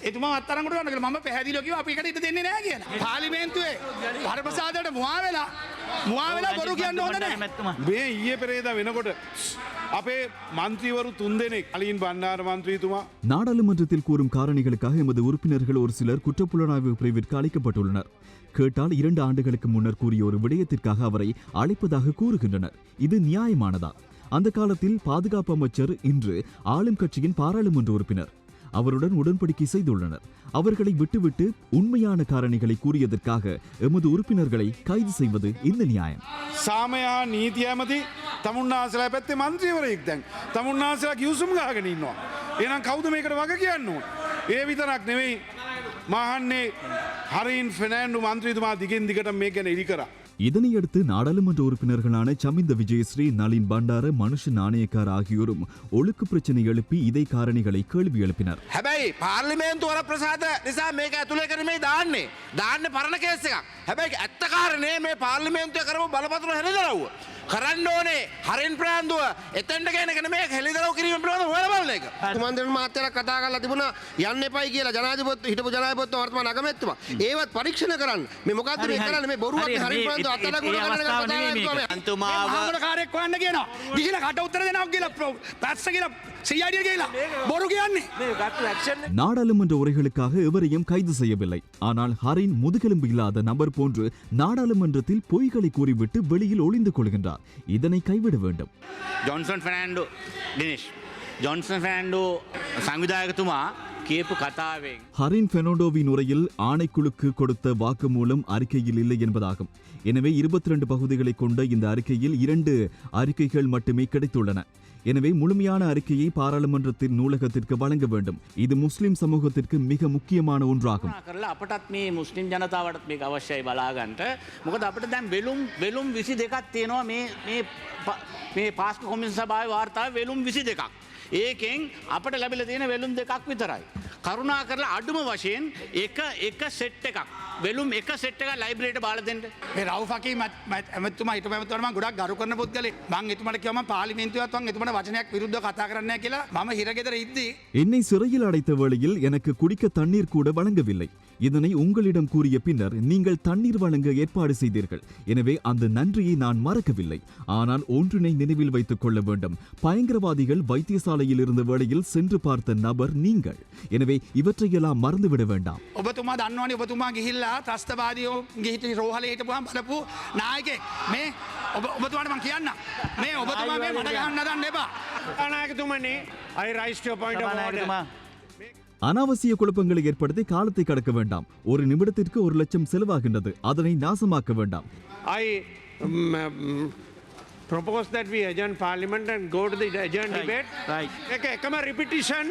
එතුමා අත්අඩංගුවට ගන්න කියලා. මම පැහැදිලිව කිව්වා අපි ඒකට ඉඩ දෙන්නේ නැහැ කියලා. පාර්ලිමේන්තුවේ වරප්‍රසාදයට මුවා වෙලා බොරු කියන්න හොඳ නැහැ. මේ ඊයේ පෙරේදා වෙනකොට අපේ මන්ත්‍රීවරු 3 දෙනෙක් අලින් බණ්ඩාර මන්ත්‍රීතුමා நாடாளுமன்றத்தில் கூறும் காரணிகளுக்காக எமது உறுப்பினர்கள் ஒரு சிலர் குற்றப்புலனாய்வு பிரிவிற்கு அழைக்கப்பட்டுள்ளனர். கேட்டால் 2 ஆண்டுகளுக்கு முன்னர் கூறிய ஒரு விடயத்திற்காக அவரை அழைப்பதாக கூறுகின்றனர். இது நியாயமானதா? அந்த காலத்தில் பாதுகாப்பு அமைச்சர் இன்று ஆளும் கட்சியின் பாராளுமன்ற உறுப்பினர். அவருடன் உடன்படிக்கை செய்துள்ளனர். அவர்களை விட்டுவிட்டு உண்மையான காரணிகளை கூறியதற்காக எமது உறுப்பினர்களை கைது செய்வது இந்த நியாயம். සාමයා නීති ඇමති තමුන්නාසලා පැත්තේ මන්ත්‍රීවරයෙක් දැන් තමුන්නාසලා කිව්සුම් ගහගෙන ඉන්නවා. එහෙනම් කවුද මේකට වග කියන්න ඕන? ඒ විතරක් නෙවෙයි මහන්නේ හරින් ෆෙර්නෑන්ඩෝ මන්ත්‍රීතුමා දිගින් දිගට මේ ගැන ඉලි කරා. இதனையடுத்து நாடாளுமன்ற உறுப்பினர்களான சமிந்த விஜயஸ்ரீ, நளின் பண்டார, மனுஷ நாணயக்கார் ஆகியோரும் ஒழுக்கு பிரச்சனை எழுப்பி இதே காரணிகளை கேள்வி எழுப்பினர். හැබැයි පාර්ලිමේන්තු වර ප්‍රසාද නිසා මේක ඇතුලේ කරන්නේ දාන්නේ පරණ කේස් එකක්. හැබැයි ඇත්ත කාරණේ මේ පාර්ලිමේන්තුවේ කරපු බලපත්‍ර හෙළිදරව්ව. කරන්න ඕනේ හරින් ප්‍රාන්දුව එතෙන්ට ගෙනගෙන මේ හෙළිදරව් කිරීම පිළිබඳව හොයලා බලන එක. කුමන්ත්‍රණ මාත්‍යාලයක් කතා කරලා තිබුණා යන්න එපයි කියලා ජනාධිපති හිටපු ජනාධිපති වර්තමාන අගමැතිතුමා. ඒවත් පරීක්ෂණ කරන්න. මේ මොකද්ද මේ කරන්නේ මේ බොරුවක් හරින් ප්‍රාන්දුව අත්අඩංගුවට ගන්න කතාවක්. අන්තුමාව කාර්යයක් හොයන්න කියනවා. ගිහිලා කට උත්තර දෙනවා කියලා පැස්ස කියලා CID කියලා බොරු කියන්නේ. நாடாளுமன்ற உரைகளுக்காக எவரையும் கைது செய்யவில்லை. ஆனால் ஹரின் முதுகெலும்பு இல்லாத நபர் போன்று நாடாளுமன்றத்தில் பொய்களை கூறிவிட்டு வெளியில் ஒளிந்து கொள்கின்றார். இதனை கைவிட வேண்டும். ජොන්සන් ෆර්නෑන්ඩෝ දිනේෂ් ජොන්සන් ෆර්නෑන්ඩෝ සංවිධායකතුමා කියපු කතාවෙන් ஹரின் பெர்னாண்டோவின் உரையில் ஆணைக்குழுக்கு கொடுத்த வாக்குமூலம் அறிக்கையில் இல்லை என்பதாகும். எனவே 22 பகுதிகளை கொண்ட இந்த அறிக்கையில் 2 அறிக்கைகள் மட்டுமே கிடைத்துள்ளன. எனவே முழுமையான அறிக்கையை பாராளுமன்றத்தின் நூலகத்திற்கு வழங்க வேண்டும். இது முஸ்லிம் சமூகத்திற்கு மிக முக்கியமான ஒன்றாகும். අපටත් මේ මුස්ලිම් ජනතාවටත් මේක අවශ්‍යයි බලාගන්නට. මොකද අපිට දැන් වෙලුම් 22ක් තියෙනවා මේ පාස්කු කොමිසම් සභාවේ වාර්තාවේ වෙලුම් 22ක්. ඒකෙන් අපට ලැබිලා තියෙන වෙලුම් 2ක් විතරයි. කරුණා කරලා අඩුම වශයෙන් එක සෙට් එකක් වෙලුම් එක සෙට් එකක් ලයිබ්‍රරියට බාලා දෙන්න. මේ රවුෆකි ඇමතුමා හිටපු ඇමතුමාට මම ගොඩක් ගරු කරන පුද්ගලෙක්. මම එතුමාට කිව්වා මම පාර්ලිමේන්තුවත් මම එතුමාට වචනයක් විරුද්ධව කතා කරන්නේ නැහැ කියලා. මම හිරගෙදර ඉද්දී என்னை சிறையில் அடைத்த வேளையில் எனக்கு குடிக்க தண்ணீர் கூட வழங்கவில்லை. இதனை உங்களிடம் கூறிய பின்னர் நீங்கள் தண்ணீர் வழங்க ஏற்பாடு செய்தீர்கள். எனவே அந்த நன்றியை நான் மறக்கவில்லை. ஆனால் ஒன்றினை நினைவில் வைத்துக் கொள்ள வேண்டும். பயங்கரவாதிகள் வைத்தியசாலையில் இருந்த வேளையில் சென்று பார்த்த நபர் நீங்கள். எனவே இவற்றையெல்லாம் மறந்துவிட வேண்டாம். ඔබතුමා දන්නවනේ ඔබතුමා ගිහිල්ලා ත්‍රස්තවාදියෝ ගිහිටි රෝහලේ හිටපුවාම බලපු නායකයෙක් මේ ඔබතුමාට මම කියන්න මේ ඔබතුමා මේ මඩ ගහන්න හදන්න එපා. නායකතුමනි I rise to a point of order. அனாவசிய குழப்பங்களை ஏற்படுத்தி காலத்தை கடக்க வேண்டாம். ஒரு நிமிடத்திற்கு 1 லட்சம் செலவாகின்றது. அதனை நாசமாக்க வேண்டாம். I propose that we adjourn parliament and go to the adjourn debate. එකම repetition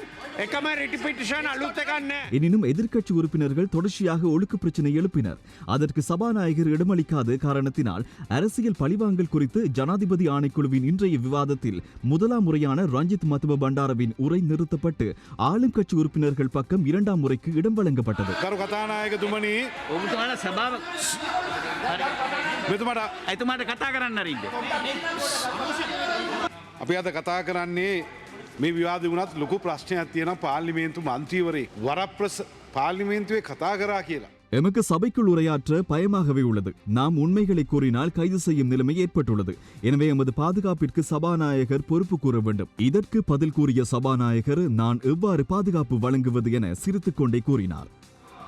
අලුත් එකක් නැහැ. எனினும் எதிர்க்கட்சி உறுப்பினர்கள் தொடர்ச்சியாக ஒழுக்கு பிரச்சனை எழுப்பினர். அதற்கு சபாநாயகர் இடமளிக்காத காரணத்தினால் அரசியல் பழிவாங்கல் குறித்து ஜனாதிபதி ஆணைக்குழுவின் இன்றைய விவாதத்தில் முதலாம் முறையான ரஞ்சித் மத்துப பண்டாரவின் உரை நிறுத்தப்பட்டு ஆளும் கட்சி உறுப்பினர்கள் பக்கம் 2ஆம் முறைக்கு இடம் வழங்கப்பட்டது. කතානායකතුමනි ඔබතුමාලා සභාව එතුමාට කතා කරන්න අරින්ද. අපි අද කතා කරන්නේ මේ විවාද වුණත් ලොකු ප්‍රශ්නයක් තියෙනවා පාර්ලිමේන්තු මන්ත්‍රීවරයෙක් පාර්ලිමේන්තුවේ කතා කරා කියලා. எமக்கு சபைக்குள் உரையாற்ற பயமாகவே உள்ளது. நாம் உண்மைகளை கூறினால் கைது செய்யும் நிலைமை ஏற்பட்டுள்ளது. எனவே எமது பாதுகாப்பிற்கு சபாநாயகர் பொறுப்பு கூற வேண்டும். இதற்கு பதில் கூறிய சபாநாயகர் நான் எவ்வாறு பாதுகாப்பு வழங்குவது என சிரித்துக் கொண்டே கூறினார்.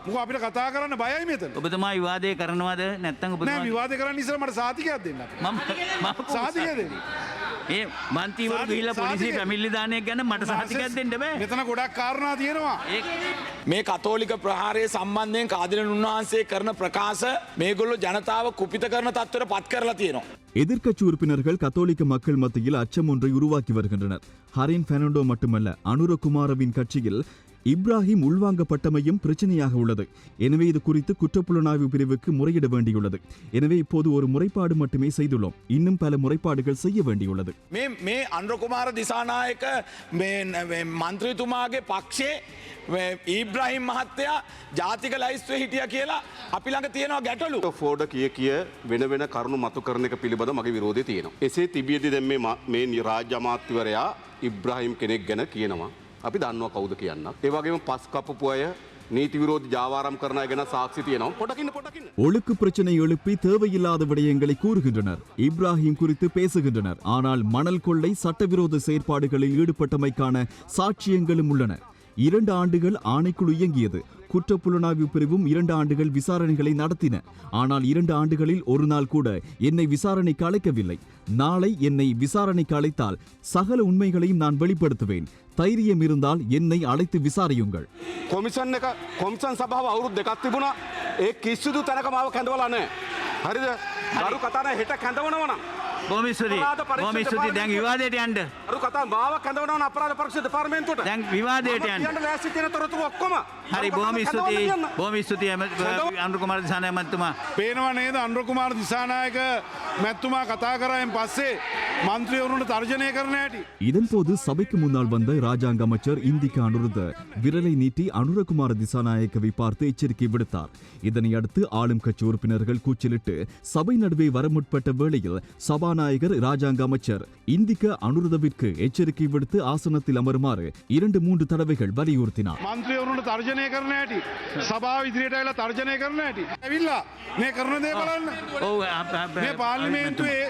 මොකෝ අපිට කතා කරන්න බයයි මෙතන. ඔබතුමා විවාදේ කරනවද නැත්නම් ඔබතුමා නෑ විවාදේ කරන්න ඉස්සර මට සාතිකයක් දෙන්න. මම සාතිකය දෙන්න. මේ මන්ත්‍රීවරු ගිහිල්ලා පොලිසිය පැමිණිලි දානයක් ගැන මට සාතිකයක් දෙන්න බෑ. මෙතන ගොඩක් කාරණා තියෙනවා. මේ කතෝලික ප්‍රහාරය සම්බන්ධයෙන් කාදිනන් උන්වහන්සේ කරන ප්‍රකාශ මේගොල්ලෝ ජනතාව කුපිත කරන තත්ත්වයට පත් කරලා තියෙනවා. எதிர்க்கட்சி உறுப்பினர்கள் கத்தோலிக்க மக்கள் மத்தியில் அச்சம் ஒன்றை உருவாக்கி வருகின்றனர். ஹரின் பெர்னாண்டோ மட்டுமல்ல, அனுரகுமாரவின் கட்சியில் இப்ராஹிம் உள்வாங்கப்பட்டமையும் பிரச்சனையாக உள்ளது. எனவே இது குறித்து குற்றப்புலனாய்வு பிரிவுக்கு முறையிட வேண்டியுள்ளது. எனவே இப்போது ஒரு முறைப்பாடு மட்டுமே செய்துள்ளோம். இன்னும் பல முறைப்பாடுகள் செய்ய வேண்டியுள்ளது. මේ අනුරකුමාර දිසානායක මන්ත්‍රීතුමාගේ පක්ෂේ ඊබ්‍රාහිම් මහත්තයා ජාතික ලයිස්තුවේ හිටියා කියලා අපි ළඟ තියෙනවා ගැටලු. ෆෝඩ කිය වෙන වෙන කරුණු මතු කරන එක පිළිබඳ මගේ විරෝධය තියෙනවා. එසේ තිබියදී දැන් මේ රාජ්‍ය අමාත්‍යවරයා ඉබ්‍රාහිම් කෙනෙක් ගැන කියනවා. අපි දන්නවා කවුද කියන්න. ඒ වගේම පස් කපපු අය நீதி விரோதி ஜாவாரம் කරන ගැන சாட்சி තියෙනවා. පොඩකින්න ஒழுக்கு பிரச்சனை எழுப்பி தேவையில்லாத விடயங்களை கூறுகின்றனர். இப்ராஹிம் குறித்து பேசுகின்றனர். ஆனால் மணல் கொள்ளை சட்டவிரோத செயற்பாடுகளில் ஈடுபட்டமைக்கான சாட்சியங்களும் உள்ளன. 2 ஆண்டுகள் ஆணைக்குழு இயங்கியது. குற்றப்புலனாய்வு பிரிவும் 2 ஆண்டுகள் விசாரணைகளை நடத்தின. ஆனால் 2 ஆண்டுகளில் ஒரு நாள் கூட என்னை விசாரணைக்கு அழைக்கவில்லை. நாளை என்னை விசாரணைக்கு அழைத்தால் சகல உண்மைகளையும் நான் வெளிப்படுத்துவேன். தைரியம் இருந்தால் என்னை அழைத்து விசாரியுங்கள். කොමිෂන් සභාව අවුරුදු 2ක් තිබුණා. ඒ කිසිදු තැනක මාව කැඳවලා නැහැ. හරිද? ගරු කතාන හෙට කැඳවනවා නම් බොහොම ස්තුතියි දැන් විවාදයට යන්න. ගරු කතා මාව කැඳවනවා අපරාධ පරීක්ෂා දෙපාර්තමේන්තුවට. දැන් විවාදයට යන්න. කියන්න ලෑස්ති තියෙන තොරතුරු ඔක්කොම. හරි බොහොම ස්තුතියි. බොහොම ස්තුතියි අනුර කුමාර දිසානායක මැතිතුමා. පේනවා නේද අනුර කුමාර දිසානායක මැතිතුමා කතා කරායින් පස්සේ මන්ත්‍රීවරුන්ට තර්ජනය කරන හැටි. இதன்போது சபைக்கு முன்னால் வந்த ராஜாங்க அமைச்சர் இந்திக்கு அனுருத விரலை நீட்டி அனுரகுமார திசாநாயக்கவை பார்த்து எச்சரிக்கை விடுத்தார். இதனை அடுத்து ஆளும் கட்சி உறுப்பினர்கள் கூச்சலிட்டு சபை நடுவே வர முற்பட்ட வேளையில் சபாநாயகர் ராஜாங்க அமைச்சர் இந்திக்க அனுருதவிற்கு எச்சரிக்கை விடுத்து ஆசனத்தில் அமருமாறு 2-3 தடவைகள் வலியுறுத்தினார். මන්ත්‍රීවරුන්ට තර්ජනය කරන හැටි. සභාව ඉදිරියට ඇවිල්ලා තර්ජනය කරන හැටි. ඇවිල්ලා මේ කරන දේ බලන්න. මේ පාර්ලිමේන්තුවේ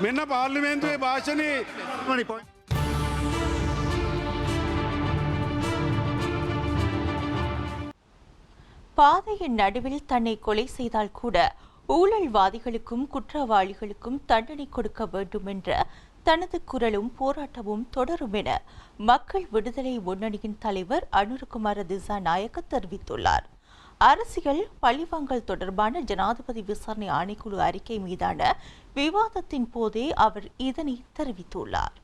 මෙන්න පාර්ලිමේන්තුවේ භාෂණේ பாதையின் நடுவில் தன்னை கொலை செய்தால் கூட ஊழல்வாதிகளுக்கும் குற்றவாளிகளுக்கும் தண்டனை கொடுக்க வேண்டும் என்ற தனது குரலும் போராட்டமும் தொடரும் என மக்கள் விடுதலை முன்னணியின் தலைவர் அனுரகுமார திசாநாயக்க தெரிவித்துள்ளார். அரசியல் பழிவாங்கல் தொடர்பான ஜனாதிபதி விசாரணை ஆணைக்குழு அறிக்கை மீதான விவாதத்தின் போதே அவர் இதனை தெரிவித்துள்ளார்.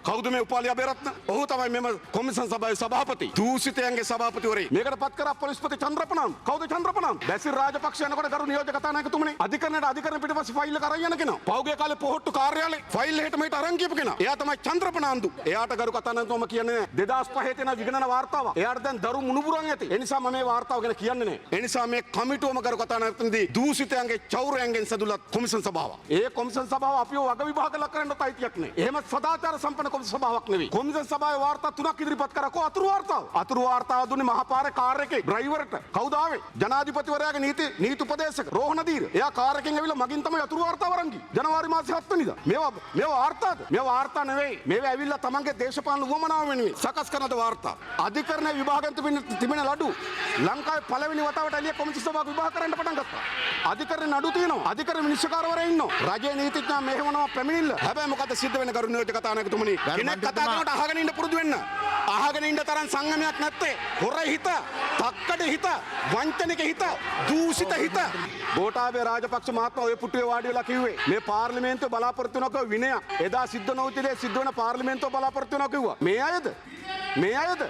කවුද මේ උපාලි අබේරත්න? ඔහු තමයි මෙම කොමිසම් සභාවේ සභාපති. දූෂිතයන්ගේ සභාපතිවරේ. මේකට පත් කරා පොලිස්පති චන්ද්‍රපනන්. කවුද චන්ද්‍රපනන්? බැසිල් රාජපක්ෂ යනකොට ගරු නියෝජක කතානායකතුමනි. අධිකරණ පිටපස්සේ ෆයිල් එක අරන් යන කෙනා. පහුගිය කාලේ පොහොට්ටු කාර්යාලේ ෆයිල් එහෙට මෙහෙට අරන් ගියපු කෙනා. එයා තමයි චන්ද්‍රපනන්දු. එයාට ගරු කතානායකතුම කියන්නේ 2005 තියෙන විගණන වාර්තාවක්. එයාට දැන් දරු මුණුබුරන් ඇති. ඒ නිසා මම මේ වාර්තාව ගැන කියන්නේ නැහැ. ඒ නිසා මේ කමිටුවම ගරු කතානායකතුමනි දූෂිතයන්ගේ චෞරයන්ගෙන් සැදුලත් කොමිසම් සභාව. ඒ කොමිසම් සභාව අපිව වග විභාග ලක් කරන්නත් අයිතියක් නැහැ. එහෙම සදාචාර සම්පන්න කොමිසම් සභාවක් නෙවෙයි. කොමිසම් සභාවේ වාර්තා 3ක් ඉදිරිපත් කරා. කො අතුරු වාර්තාව? අතුරු වාර්තාව දුන්නේ මහපාරේ කාර් එකේ ඩ්‍රයිවර්ට. කවුද ආවේ? ජනාධිපතිවරයාගේ නීති උපදේශක රෝහණ දීර. එයා කාර් එකෙන් ඇවිල්ලා මගින් තමයි අතුරු වාර්තාව අරන් ගියේ. ජනවාරි මාසේ 7 වෙනිදා. මේවා වාර්තාද? මේවා වාර්තා නෙවෙයි. මේවා ඇවිල්ලා තමන්ගේ දේශපාලන උවමනාව වෙනුවෙන් සකස් කරන වාර්තා. අධිකරණ විභාගයෙන් තිබෙන ලඩු ලංකාවේ පළවෙනි වතාවට එළිය කොමිසම් සභාවක් විභාග කරන්න පටන් ගත්තා. අධිකරණ නඩු තියෙනවා. අධිකරණ විනිශ්චයකාරවරයා ඉන්නවා. රජයේ නීතිඥයා මෙහෙවනවා පැමිණිල්ල. හැබැයි මොකද සිද්ධ වෙන්නේ ගරු නියෝජක කතානායකතුමනි? කෙනෙක් කතා කරනකොට අහගෙන ඉන්න පුරුදු වෙන්න. අහගෙන ඉන්න තරම් සංගමයක් නැත්තේ. හොර හිත, තක්කඩ හිත, වංචනික හිත, දූෂිත හිත. ගෝඨාභය රාජපක්ෂ මහත්මයා ඔය පුටුවේ වාඩි වෙලා කිව්වේ මේ පාර්ලිමේන්තුව බලාපොරොත්තු වෙනකෝ විනයක්. එදා සිද්ධ නොවුච්ච දේ සිද්ධ වෙන පාර්ලිමේන්තුව බලාපොරොත්තු වෙනවා කිව්වා. මේ අයද?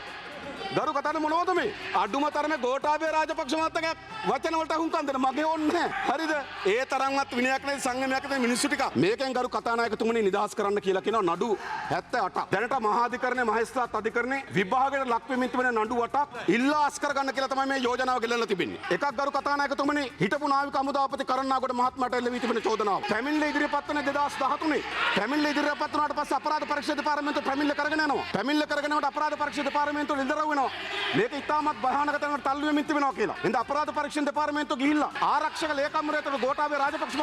ගරු කතාන මොනවද මේ? අඩුම තරමේ ගෝඨාභය රාජපක්ෂ මහත්තයාගේ වචන වලට අහුම්කම් දෙන්න මගේ ඕනේ නැහැ. හරිද? ඒ තරම්වත් විනයක් නැති සංගමයක් නැති මිනිස්සු ටික මේකෙන් ගරු කතානායකතුමනි නිදහස් කරන්න කියලා කියනවා නඩු 78ක්. දැනට මහාධිකරණයේ මහේස්ත්‍රාත් අධිකරණයේ විභාගයට ලක් වෙමින් තිබෙන නඩු 8ක් ඉල්ලා අස් කරගන්න කියලා තමයි මේ යෝජනාව ගෙලලා තිබෙන්නේ. එකක් ගරු කතානායකතුමනි හිටපු නාවික හමුදාපති කරන්නාගොඩ මහත්මයාට එල්ලවී තිබෙන චෝදනාව. පැමිණිල්ල ඉදිරිපත් වන 2013. පැමිණිල්ල ඉදිරිපත් වුණාට පස්සේ අපරාධ පරීක්ෂා දෙපාර්තමේන්තුව පැමිණිල්ල කරගෙන යනවා. පැමිණිල්ල කරගෙන යනකොට අපරාධ පරීක්ෂා දෙපාර්තමේන්තුව නිදරව් වෙනවා. මේක ඉතාමත් භයානක තැනකට තල්ලු වෙමින් තිබෙනවා කියලා. එඳ අපරාධ පරීක්ෂණ දෙපාර්තමේන්තුව ගිහිල්ලා ආරක්ෂක ලේකම්වරයාට ගෝඨාභය රාජපක්ෂ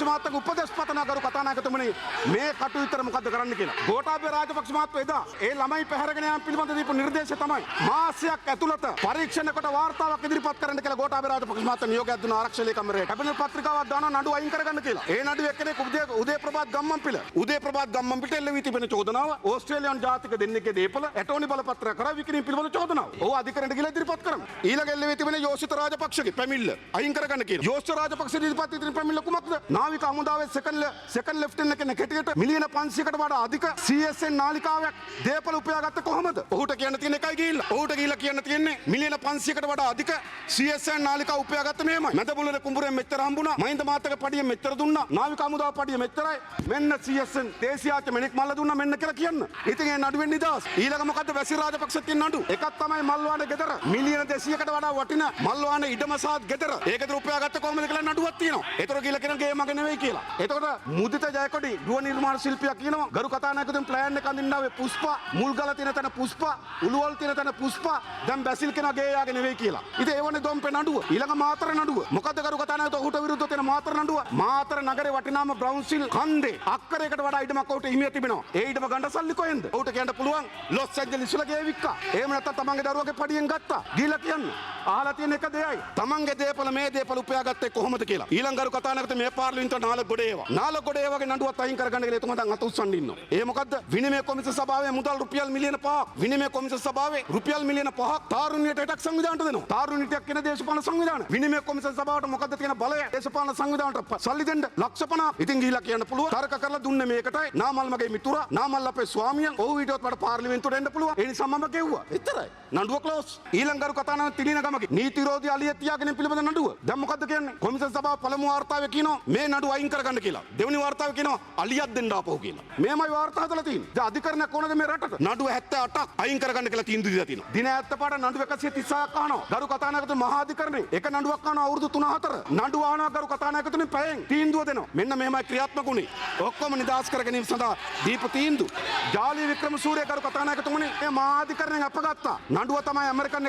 මහත්මයා උපදෙස් පතන කරු කතානායකතුමනි මේ කටයුත්තට මොකද්ද කරන්න කියලා. ගෝඨාභය රාජපක්ෂ මහත්මයා එදා ඒ ළමයි පැහැරගෙන යාම පිළිබඳ දීපු නිර්දේශය තමයි මාසයක් ඇතුළත පරීක්ෂණ කොට වාර්තාවක් ඉදිරිපත් කරන්න කියලා ගෝඨාභය රාජපක්ෂ මහත්මයා නියෝගයක් දුන්නා ආරක්ෂක ලේකම්වරයාට. කැබිනට් පත්‍රිකාවක් දානවා නඩු අයින් කරගන්න කියලා. ඒ නඩුව එක්කෙනෙක් උදේ ප්‍රභාත් ගම්මන්පිල එල්ලවී තිබෙන චෝදනාව ඕස්ට්‍රේලියානු ජාතික දෙන්නෙක්ගේ දීපල ඇටෝනි බලපත්‍රය කරා විකිණීම පිළිබඳ චෝදනාව. ඔව් අධිකරණයට ගිහලා ඉදිරිපත් කරමු. ඊළඟ එල්ලවී තිබෙන යෝෂිත රාජපක්ෂගේ පැමිණිල්ල අයින් කරගන්න කියලා. යෝෂිත රාජපක්ෂ ඉදිරිපත් ඉදිරි පැමිණිල්ල කුමක්ද? නාවික හමුදාවේ සෙකන්ඩ් ලෙෆ්ටනන්ට් කෙනෙක් හැටියට මිලියන 500කට වඩා අධික CSN නාලිකාවක් දේපල උපයාගත්තේ කොහොමද? ඔහුට කියන්න තියෙන එකයි ගිහිල්ලා. ඔහුට ගිහිල්ලා කියන්න තියෙන්නේ මිලියන 500කට වඩා අධික CSN නාලිකාව උපයාගත්තේ මෙහෙමයි. මැදපොළේ කුඹුරෙන් මෙච්චර හම්බුණා. මහින්ද මහත්තයාගේ පඩියෙන් මෙච්චර දුන්නා. නාවික හමුදාව පඩිය මෙච්චරයි. මෙන්න CSN දේශීයාච්ච මෙනෙක් මල්ල දුන්නා මෙන්න කියලා කියන්න. ඉතින් ඒ නඩුවෙන් නිදහස්. ඊළඟ මොකද්ද? වැසි රාජපක්ෂත් තියෙන නඩු. එකක් තමයි මල්වාන ගෙදර. මිලියන 200කට වඩා වටින මල්වාන ඉඩම සාත් ගෙදර. ඒකද උපයාගත්තේ කොහොමද කියලා නඩුවක් තියෙනවා. ඒතර කියලා කියන ගේ මගේ නෙවෙයි කියලා. එතකොට මුදිත ජයකොඩි ගෘහ නිර්මාණ ශිල්පියා කියනවා ගරු කතානායකතුන් ප්ලෑන් එක අඳින්නාවේ පුෂ්පා මුල්ගල තියෙන තැන පුෂ්පා උළුවල් තියෙන තැන පුෂ්පා දැන් බැසිල් කෙනා ගේ යාගේ නෙවෙයි කියලා. ඉතින් ඒවනේ දොම්පේ නඩුව. ඊළඟ මාතර නඩුව. මොකද්ද ගරු කතානායකතුන් ඔහුට විරුද්ධව තියෙන මාතර නඩුව? මාතර නගරේ වටිනාම බ්‍රවුන්සිල් කන්දේ අක්කරයකට වඩා ඉඩමක් ඔහුට හිමිය තිබෙනවා. ඒ ඉඩම ගන්න සල්ලි කොහෙන්ද? ඔහුට කියන්න පුළුවන් ලොස් ඇන්ජලිස් වල ගේ වික්කා. එහෙම නැත්නම් තමන්ගේ දරුවගේ පඩියෙන් ගත්තා. ගිහලා කියන්න. අහලා තියෙන එක දෙයයි. තමන්ගේ දේපල මේ දේපල උපයාගත්තේ කොහොමද කියලා. ඊළඟරු කතානායකතුමනි මේ පාර්ලිමේන්තුව නාලගොඩ ඒවා. නාලගොඩ ඒවාගේ නඩුවත් අයින් කරගන්න කියලා එතුමා දැන් අත උස්සන් ඉන්නවා. ඒ මොකද්ද? විනිමය කොමිසම සභාවේ මුදල් රුපියල් මිලියන 5ක්. විනිමය කොමිසම සභාවේ රුපියල් මිලියන 5ක් තාරුණ්‍යයට එටක් සංවිධානයට දෙනවා. තාරුණ්‍යයක් කියන දේශපාලන සංවිධාන. විනිමය කොමිසම සභාවට මොකද්ද තියෙන බලය? දේශපාලන සංවිධානයට සල්ලි දෙන්න ලක්ෂ 50ක්. ඉතින් ගිහිලා කියන්න පුළුවන්. තර්ක කරලා දුන්නේ මේකටයි. නාමල් මගේ මිතුරා, නාමල් අපේ ස්වාමියා. ඔව් ඊටවත් මට පාර්ලිමේන්තුවට එන්න පුළුවන්. ඒ නිසා මම ගෙව්වා. එච්චරයි. නඩුව ක්ලෝස්. ඊළඟරු කතානායක තිලින ගමගේ නීති විරෝධී අලිය තියාගෙන පිළිබඳ නඩුව. දැන් මොකද්ද කියන්නේ? කොමිසම සභාව පළමු වාර්තාවේ කියනවා මේ නඩුව අයින් කරගන්න කියලා. දෙවෙනි වාර්තාවේ කියනවා අලියක් දෙන්න ආපහු කියලා. මේමයි වාර්තා හදලා තියෙන්නේ. දැන් අධිකරණයක් ඕනද මේ රටට? නඩුව 78ක් අයින් කරගන්න කියලා තීන්දුව දීලා තියෙනවා. දින 70 පාඩ නඩුව 136ක් අහනවා. ගරු කතානායකතුමා මහා අධිකරණේ එක නඩුවක් අහනවා අවුරුදු 3-4. නඩුව අහනවා ගරු කතානායකතුමනි පැයෙන් තීන්දුව දෙනවා. මෙන්න මෙහෙමයි ක්‍රියාත්මක උනේ. ඔක්කොම නිදාස් කර ගැනීම සඳහා දීප තීන්දුව. ජාලී වික්‍රමසූරිය ගරු කතානායකතුමනි මේ මහා අධිකරණයෙන් අපගත්තා. නඩුව තමයි ඇමරිකන්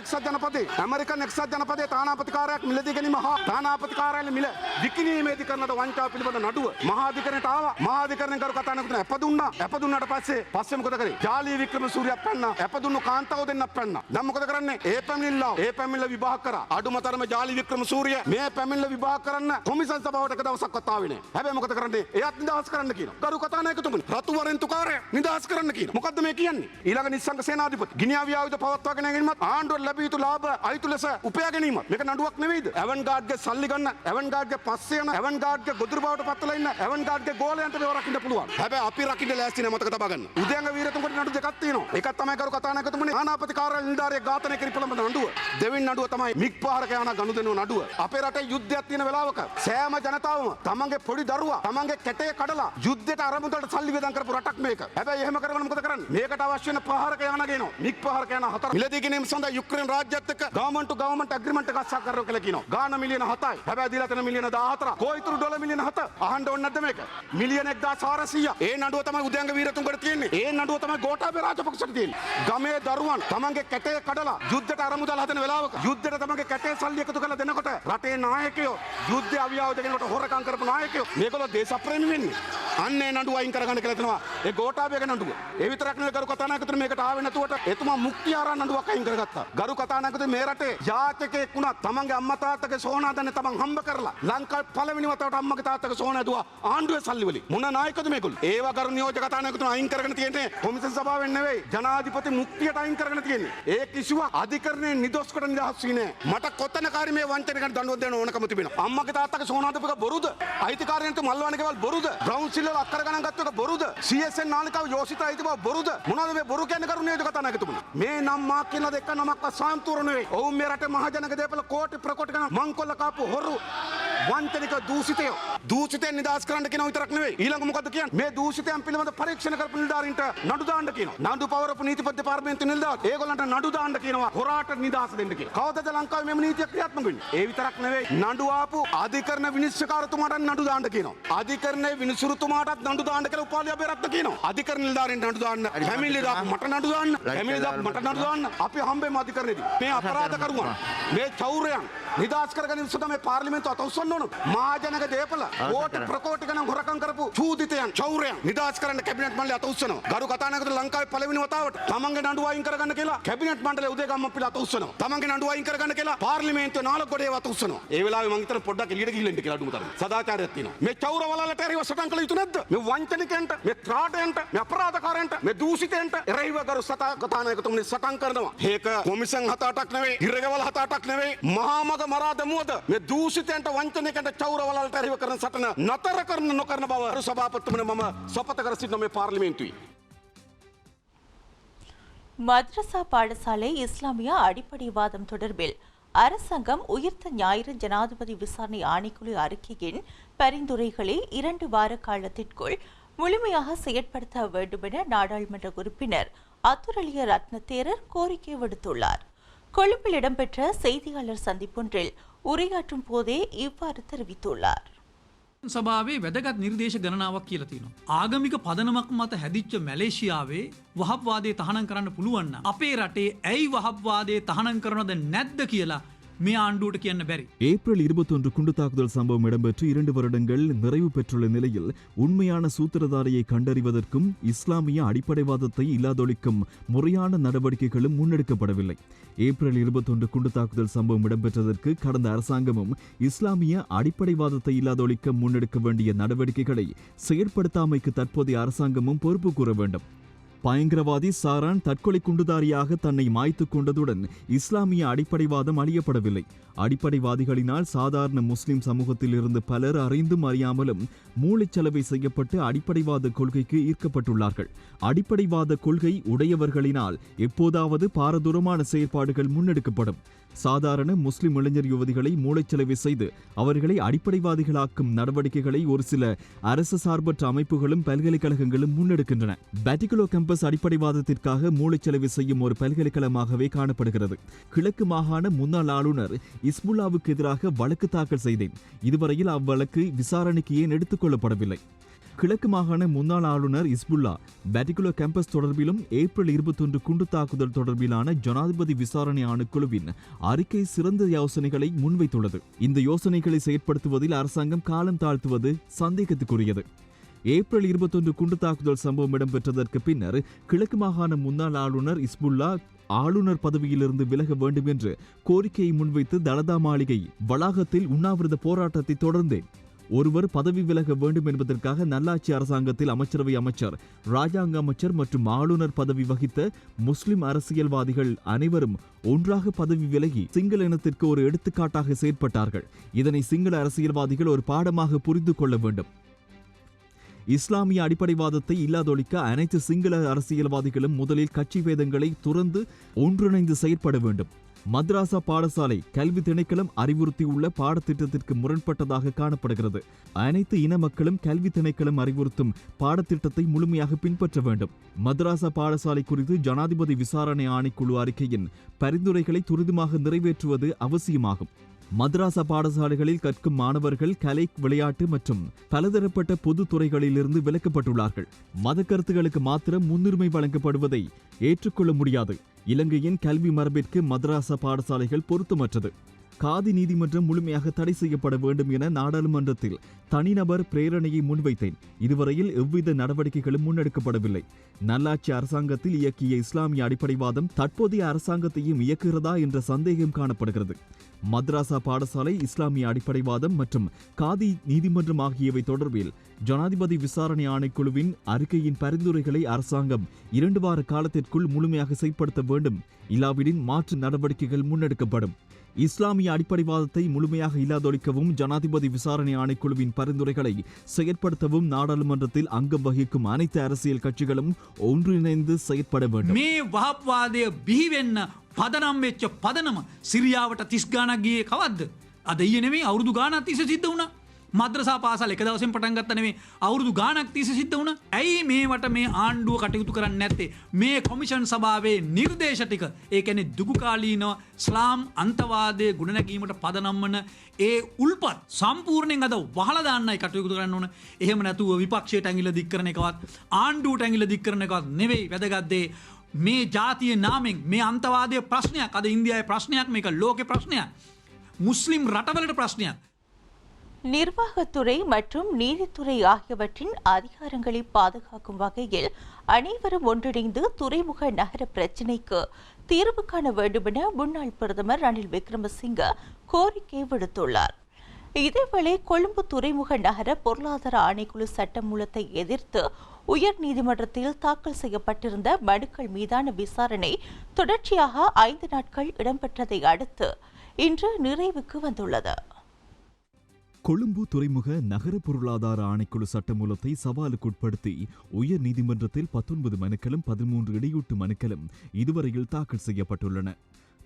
එක්සත් ජනපදයේ තානාපති කාර්යාලයක් මිලදී ගැනීම හා තානාපති කාර්යාලය මිල විකිණීමේදී කරන වංචාව පිළිබඳ නඩුව මහා අධිකරණයට ආවා. මහා අධිකරණයෙන් කරු කතානායකතුමනි අපදුන්නා. අපදුන්නාට පස්සේ මොකද කරේ? ජාලී වික්‍රමසූරියක් පැන්නා. අපදුන්නු කාන්තාව දෙන්නක් පැන්නා. දැන් මොකද කරන්නේ? ඒ පැමිණිල්ල විභාග කරා. අඩුමතරම ජාලී වික්‍රමසූරිය මේ පැමිණිල්ල විභාග කරන්න කොමිසම් සභාවට එක දවසක්වත් ආවේ නැහැ. හැබැයි මොකද කරන්නේ? එයත් නිදහස් කරන්න කියනවා. කරු කතානායකතුමනි රතු වරෙන්තුකාරය නිදහස් කරන්න කියනවා. මොකද්ද මේ කියන්නේ? ඊළඟ නිස්සංග සේනාධිපති ගිනියාවි ආයුධ පවත්වාගෙන ගැනීමත් ආණ්ඩුවට ලැබිය යුතු ලාභ අයිතු ලෙස උපයා ගැනීමත් මේක නඩුවක් නෙවෙයිද? ඇවන්ගාඩ්ගේ සල්ලි ගන්න, ඇවන්ගාඩ්ගේ පස්සේ යන, ඇවන්ගාඩ්ගේ ගොදුරු බවට පත්වලා ඉන්න, ඇවන්ගාඩ්ගේ ගෝලයන්ට මේව රකින්න පුළුවන්. හැබැයි අපි රකින්න ලෑස්ති නෑ මතක තබා ගන්න. උදයන්ග වීරතුංගට නඩු දෙකක් තියෙනවා. එකක් තමයි කරු කතානායකතුමනි ආනාපති කාර්යාලය නිලධාරියෙක් ඝාතනය කිරීම නඩුව. දෙවෙනි නඩුව තමයි මිග් ප්‍රහාරක යන ගනුදෙනු නඩුව. අපේ රටේ යුද්ධයක් තියෙන වෙලාවක සෑම ජනතාවම තමන්ගේ පොඩි දරුවා තමන්ගේ කැටේ කඩලා යුද්ධයට අරමුදලට සල්ලි වේදම් කරපු රටක් මේක. හැබැයි එහෙම කරගෙන මොකද කරන්නේ? මේකට අවශ්‍ය වෙන ප්‍රහාරක යන ගේනවා. මිග් ප්‍රහාරක යන 4 මිලදී ගැනීම සඳහා යුක්‍රේන රාජ්‍යයත් එක්ක ගවර්න්මන්ට් ටු ගවර්න්මන්ට් ඇග්‍රීමන්ට් එකක් සාකච්ඡා කරලා කියනවා. ගාන මිලියන 7යි. හැබැයි දීලා තියෙන මිලියන 14. කොයිතුරු ඩොලර් මිලියන 7. අහන්න ඕනේ නැද්ද මේක? මිලියන 1400. ඒ නඩුව තමයි උදයන්ග වීරතුංගට තියෙන්නේ. ඒ නඩුව තමයි ගෝඨාභය රාජපක්ෂට තියෙන්නේ. ගමේ දරුවන් තමන්ගේ කැටේ කඩලා යුද්ධයට අරමුදල් හදන වෙලාවක යුද්ධයට තමන්ගේ කැටේ සල්ලි එකතු කරලා දෙනකොට රටේ නායකයෝ යුද්ධය අවියාව දෙනකොට හොරකම් කරපු නායකයෝ මේගොල්ලෝ දේශප්‍රේමී වෙන්නේ. අන්න ඒ නඩුව අයින් කරගන්න කියලා දෙනවා. ඒ ගෝඨාභයගේ නඩුව. ඒ විතරක් නෙවෙයි ගරු කතානායකතුමනි මේකට ආවේ නැතුවට එතුමා මුක්තිය ආරා නඩුවක් අයින් කරගත්තා. ගරු කතානායකතුමනි මේ රටේ යාචකයෙක් වුණත් තමන්ගේ අම්මා තාත්තගේ සෝනා දන්නේ තමන් හම්බ කරලා ලංකාවේ පළවෙනි වතාවට අම්මගේ තාත්තගේ සෝනා දුවා ආණ්ඩුවේ සල්ලි වලින්. මොන නායකද මේගොල්ලෝ? ඒව ගරු නියෝජක කතානායකතුමනි අයින් කරගෙන තියෙන්නේ කොමිසම් සභාවෙන් නෙවෙයි ජනාධිපති මුක්තියට අයින් කරගෙන තියෙන්නේ. ඒ කිසිවක් අධිකරණයේ නිදොස්කට නිදහස් වී නැහැ. මට කොතනකාරී මේ වංචනිකට දඬුවම් දෙන්න ඕනකම තිබෙනවා. අම්මගේ තාත්තගේ සෝනා දෙපක බොරුද? අයිතිකාරයන්ට මල්වාන ගෙවල් බොරුද? බ්‍රවුන් සිල් වල අක්කර ගණන් ගත්ත එක බොරුද? CSN නාලිකාව යෝසිත අයිති බව බොරුද? මොනවද මේ බොරු කියන්නේ කරු නියෝජක කතානායකතුමනි? මේ නම් මා කියන දෙක නමක් අසාන්තුර නෙවෙයි. ඔවුන් මේ රටේ මහජනක දේපල කෝටි ප්‍රකෝටි ගණන් මංකොල්ල කාපු හොරු වංචනික දූෂිතයෝ. දූෂිතෙන් නිදහස් කරන්න කියනවා විතරක් නෙවෙයි. ඊළඟ මොකද්ද කියන්නේ? මේ දූෂිතයන් පිළිබඳ පරීක්ෂණ කරපු නිලධාරීන්ට නඩු දාන්න කියනවා. නඩු පවරපු නීතිපති දෙපාර්තමේන්තුවේ නිලධාරීන් ඒගොල්ලන්ට නඩු දාන්න කියනවා. හොරාට නිදහස් දෙන්න කියලා. කවදද ලංකාවේ මෙම නීතිය ක්‍රියාත්මක වෙන්නේ? ඒ විතරක් නෙවෙයි. නඩු ආපු අධිකරණ විනිශ්චයකාරතුමාට නඩු දාන්න කියනවා. අධිකරණයේ විනිසුරුතුමාටත් නඩු දාන්න කියලා උපාලි අබේරත්න කියනවා. අධිකරණ නිලධාරීන්ට නඩු දාන්න. ෆැමිලි දාපු මට නඩු දාන්න. ෆැමිලි දාපු මට නඩු දාන්න. අපි හම්බෙමු අධිකරණෙදී. මේ අපරාධකරුවන් මේ චෞර්යයන් නිදහස් කරගැනීම සඳහා මේ පාර්ලිමේන්තුව අත උස්සන්න ඕන. මහජනක දේපල කෝටි ප්‍රකෝටි ගණන් හොරකම් කරපු චූදිතයන් චෞර්යයන් නිදහස් කරන්න කැබිනට් මණ්ඩලය අත උස්සනවා. ගරු කතානායකතුමනි ලංකාවේ පළවෙනි වතාවට තමන්ගේ නඩුව අයින් කරගන්න කියලා කැබිනට් මණ්ඩලය උදේගම්ම පිළ අත උස්සනවා. තමන්ගේ නඩුව අයින් කරගන්න කියලා පාර්ලිමේන්තුවේ නාලගොඩේ අත උස්සනවා. ඒ වෙලාවේ මං හිතන පොඩ්ඩක් එළියට ගිහින් ඉන්න කියලා අඩුම තරමේ. සදාචාරයක් තියෙනවා. මේ චෞර වලලට එරෙහිව සටන් කළ යුතු නැද්ද? මේ වංචනිකයන්ට, මේ ත්‍රාටයන්ට, මේ අපරාධකාරයන්ට, මේ දූෂිතයන්ට එරෙහිව ගරු කතානායකතුමනි සටන් කරනවා. ඒක කොමිසම් 7-8ක් නෙවෙයි, ඉරගවල 7-8ක් නෙවෙයි, මහා මග මරා දමුවද මේ දූෂිතයන්ට වංචනිකයන්ට චෞර වලලට එරෙහිව කරන සටන නතර කරන නොකරන බව අර සභාපතිතුමනි මම සපත කර සිටින මේ පාර්ලිමේන්තුවේ மദ്ரசா பாடசாலை இஸ்லாமிய அடிப்படைவாதம் தொடர்பில் அரசாங்கம் உயிர்த்த ஞாயிறு ஜனாதிபதி விசாரணை ஆணைக்குழு அறிக்கையின் பரிந்துரைகளை 2 வார காலத்திற்குள் முழுமையாக செயற்படுத்த வேண்டும் என நாடாளுமன்ற உறுப்பினர் அத்துரலிய ரத்னதேரர் கோரிக்கை விடுத்துள்ளார். கொழும்பில் இடம்பெற்ற செய்தியாளர் சந்திப்பொன்றில் உரையாற்றும் போதே இவ்வாறு தெரிவித்துள்ளார். සභාවේ වැදගත් නිර්දේශ ගණනාවක් කියලා තියෙනවා. ආගමික පදනමක් මත හැදිච්ච මැලේසියාවේ වහබ්වාදයේ තහනම් කරන්න පුළුවන් නම් අපේ රටේ ඇයි වහබ්වාදයේ තහනම් කරනවද නැද්ද කියලා මේ ආණ්ඩුවට කියන්න බැරි. ஏப்ரல் 21 குண்டு தாக்குதல் சம்பவம் இடம்பெற்று 2 வருடங்கள் நிறைவு பெற்றுள்ள நிலையில் உண்மையான சூத்திரதாரியை கண்டறிவதற்கும் இஸ்லாமிய அடிப்படைவாதத்தை இல்லாதொழிக்கும் முறையான நடவடிக்கைகளும் முன்னெடுக்கப்படவில்லை. ஏப்ரல் 21 குண்டு தாக்குதல் சம்பவம் இடம்பெற்றதற்கு கடந்த அரசாங்கமும் இஸ்லாமிய அடிப்படைவாதத்தை இல்லாதொழிக்க முன்னெடுக்க வேண்டிய நடவடிக்கைகளை செயற்படுத்தாமைக்கு தற்போதைய அரசாங்கமும் பொறுப்பு கூற வேண்டும். பயங்கரவாதி சாரான் தற்கொலை குண்டுதாரியாக தன்னை மாய்த்துக் கொண்டதுடன் இஸ்லாமிய அடிப்படைவாதம் அழியப்படவில்லை. அடிப்படைவாதிகளினால் சாதாரண முஸ்லிம் சமூகத்தில் இருந்து பலர் அறிந்தும் அறியாமலும் மூளைச்சலவை செய்யப்பட்டு அடிப்படைவாத கொள்கைக்கு ஈர்க்கப்பட்டுள்ளார்கள். அடிப்படைவாத கொள்கை உடையவர்களினால் எப்போதாவது பாரதூரமான செயற்பாடுகள் முன்னெடுக்கப்படும். சாதாரண முஸ்லிம் இளைஞர் யுவதிகளை மூளைச்சலவை செய்து அவர்களை அடிப்படைவாதிகளாக்கும் நடவடிக்கைகளை ஒரு சில அரசு சார்பற்ற அமைப்புகளும் பல்கலைக்கழகங்களும் முன்னெடுக்கின்றன. பேட்டிகுலோ கேம்பஸ் அடிப்படைவாதத்திற்காக மூளைச்சலவை செய்யும் ஒரு பல்கலைக்கழகமாகவே காணப்படுகிறது. கிழக்கு மாகாண முன்னாள் ஆளுநர் இஸ்புல்லாவுக்கு எதிராக வழக்கு தாக்கல் செய்தேன். இதுவரையில் அவ்வழக்கு விசாரணைக்கு ஏன் எடுத்துக் கொள்ளப்படவில்லை? கிழக்கு மாகாண முன்னாள் ஆளுநர் இஸ்புல்லா பேட்டிகுலோ கேம்பஸ் தொடர்பிலும் ஏப்ரல் 21 குண்டு தாக்குதல் தொடர்பிலான ஜனாதிபதி விசாரணை ஆணைக்குழுவின் அறிக்கை சிறந்த யோசனைகளை முன்வைத்துள்ளது. இந்த யோசனைகளை செயற்படுத்துவதில் அரசாங்கம் காலம் தாழ்த்துவது சந்தேகத்துக்குரியது. ஏப்ரல் 21 குண்டு தாக்குதல் சம்பவம் இடம்பெற்றதற்கு பின்னர் கிழக்கு மாகாண முன்னாள் ஆளுநர் இஸ்புல்லா ஆளுநர் பதவியிலிருந்து விலக வேண்டும் என்று கோரிக்கையை முன்வைத்து தலதா மாளிகை வளாகத்தில் உண்ணாவிரத போராட்டத்தை தொடர்ந்தேன். ஒருவர் பதவி விலக வேண்டும் என்பதற்காக நல்லாட்சி அரசாங்கத்தில் அமைச்சரவை அமைச்சர், ராஜாங்க அமைச்சர் மற்றும் ஆளுநர் பதவி வகித்த முஸ்லிம் அரசியல்வாதிகள் அனைவரும் ஒன்றாக பதவி விலகி சிங்கள இனத்திற்கு ஒரு எடுத்துக்காட்டாக செயற்பட்டார்கள். இதனை சிங்கள அரசியல்வாதிகள் ஒரு பாடமாக புரிந்து கொள்ள வேண்டும். இஸ்லாமிய அடிப்படைவாதத்தை இல்லாதொழிக்க அனைத்து சிங்கள அரசியல்வாதிகளும் முதலில் கட்சி பேதங்களை துறந்து ஒன்றிணைந்து செயற்பட வேண்டும். மദ്രാസா பாடசாலை கல்வி திணைக்களம் அறிவுறுத்தியுள்ள பாடத்திட்டத்திற்கு முரண்பட்டதாக காணப்படுகிறது. அனைத்து இன மக்களும் கல்வி திணைக்களம் அறிவுறுத்தும் பாடத்திட்டத்தை முழுமையாக பின்பற்ற வேண்டும். மദ്രാസா பாடசாலை குறித்து ஜனாதிபதி விசாரணை ஆணைக்குழு அறிக்கையின் பரிந்துரைகளை துரிதமாக நிறைவேற்றுவது அவசியமாகும். மദ്രാസா பாடசாலைகளில் கற்கும் மாணவர்கள் கலை, விளையாட்டு மற்றும் பலதரப்பட்ட பொது துறைகளிலிருந்து விலக்கப்பட்டுள்ளார்கள். மத கருத்துகளுக்கு மாத்திரம் முன்னுரிமை வழங்கப்படுவதை ஏற்றுக்கொள்ள முடியாது. இலங்கையின் கல்வி மரபிற்கு மദ്രാസா பாடசாலைகள் பொருத்தமற்றது. காதி நீதிமன்றம் முழுமையாக தடை செய்யப்பட வேண்டும் என நாடாளுமன்றத்தில் தனிநபர் பிரேரணையை முன்வைத்தேன். இதுவரையில் எவ்வித நடவடிக்கைகளும் முன்னெடுக்கப்படவில்லை. நல்லாட்சி அரசாங்கத்தில் இயக்கிய இஸ்லாமிய அடிப்படைவாதம் தற்போதைய அரசாங்கத்தையும் இயக்குகிறதா என்ற சந்தேகம் காணப்படுகிறது. மദ്രാസா பாடசாலை, இஸ்லாமிய அடிப்படைவாதம் மற்றும் காதி நீதிமன்றம் ஆகியவை தொடர்பில் ஜனாதிபதி விசாரணை ஆணைக்குழுவின் அறிக்கையின் பரிந்துரைகளை அரசாங்கம் 2 வார காலத்திற்குள் முழுமையாக செயல்படுத்த வேண்டும். இல்லாவிடின் மாற்று நடவடிக்கைகள் முன்னெடுக்கப்படும். இஸ்லாமிய அடிப்படைவாதத்தை முழுமையாக இல்லாதொழிக்கவும் ஜனாதிபதி விசாரணை ஆணைக்குழுவின் பரிந்துரைகளை செயற்படுத்தவும் நாடாளுமன்றத்தில் அங்கம் வகிக்கும் அனைத்து அரசியல் கட்சிகளும் ஒன்றிணைந்து செயற்பட வேண்டும். මේ වහප්වාදය බිහි වෙන්න පදනම් වෙච්ච පදනම සිරියාවට 30 ගාණක් ගියේ කවද්ද? අද ඊයේ නෙමෙයි අවුරුදු ගාණක් තිස්සේ සිද්ධ වුණා. මද්‍රසා පාසල් එක දවසෙන් පටන් ගත්ත නෙමෙයි අවුරුදු ගාණක් තිස්සේ සිද්ධ වුණා. ඇයි මේවට මේ ආණ්ඩුව කටයුතු කරන්නේ නැත්තේ? මේ කොමිෂන් සභාවේ නිර්දේශ ටික, ඒ කියන්නේ දුගුකාලීනව ස්ලාම් අන්තවාදයේ ගුණනැගීමට පදනම් වන ඒ උල්පත් සම්පූර්ණයෙන් අද වහලා දාන්නයි කටයුතු කරන්න ඕන. එහෙම නැතුව විපක්ෂයට ඇඟිල්ල දික් කරන එකවත් ආණ්ඩුවට ඇඟිල්ල දික් කරන එකවත් නෙවෙයි වැදගත් දේ. මේ ජාතියේ නාමෙන් මේ අන්තවාදයේ ප්‍රශ්නයක් අද ඉන්දියාවේ ප්‍රශ්නයක්, මේක ලෝකේ ප්‍රශ්නයක්, මුස්ලිම් රටවලට ප්‍රශ්නයක්. நிர்வாகத்துறை மற்றும் நீதித்துறை ஆகியவற்றின் அதிகாரங்களை பாதுகாக்கும் வகையில் அனைவரும் ஒன்றிணைந்து துறைமுக நகர பிரச்சினைக்கு தீர்வு காண வேண்டும் என முன்னாள் பிரதமர் ரணில் விக்ரமசிங்க கோரிக்கை விடுத்துள்ளார். இதேவேளை கொழும்பு துறைமுக நகர பொருளாதார ஆணைக்குழு சட்டமூலத்தை எதிர்த்து உயர் நீதிமன்றத்தில் தாக்கல் செய்யப்பட்டிருந்த மனுக்கள் மீதான விசாரணை தொடர்ச்சியாக 5 நாட்கள் இடம்பெற்றதை அடுத்து இன்று நிறைவுக்கு வந்துள்ளது. கொழும்பு துறைமுக நகர பொருளாதார ஆணைக்குழு சட்டமூலத்தை சவாலுக்குட்படுத்தி உயர் நீதிமன்றத்தில் 19 மனுக்களும் 13 இடையூட்டு மனுக்களும் இதுவரையில் தாக்கல் செய்யப்பட்டுள்ளன.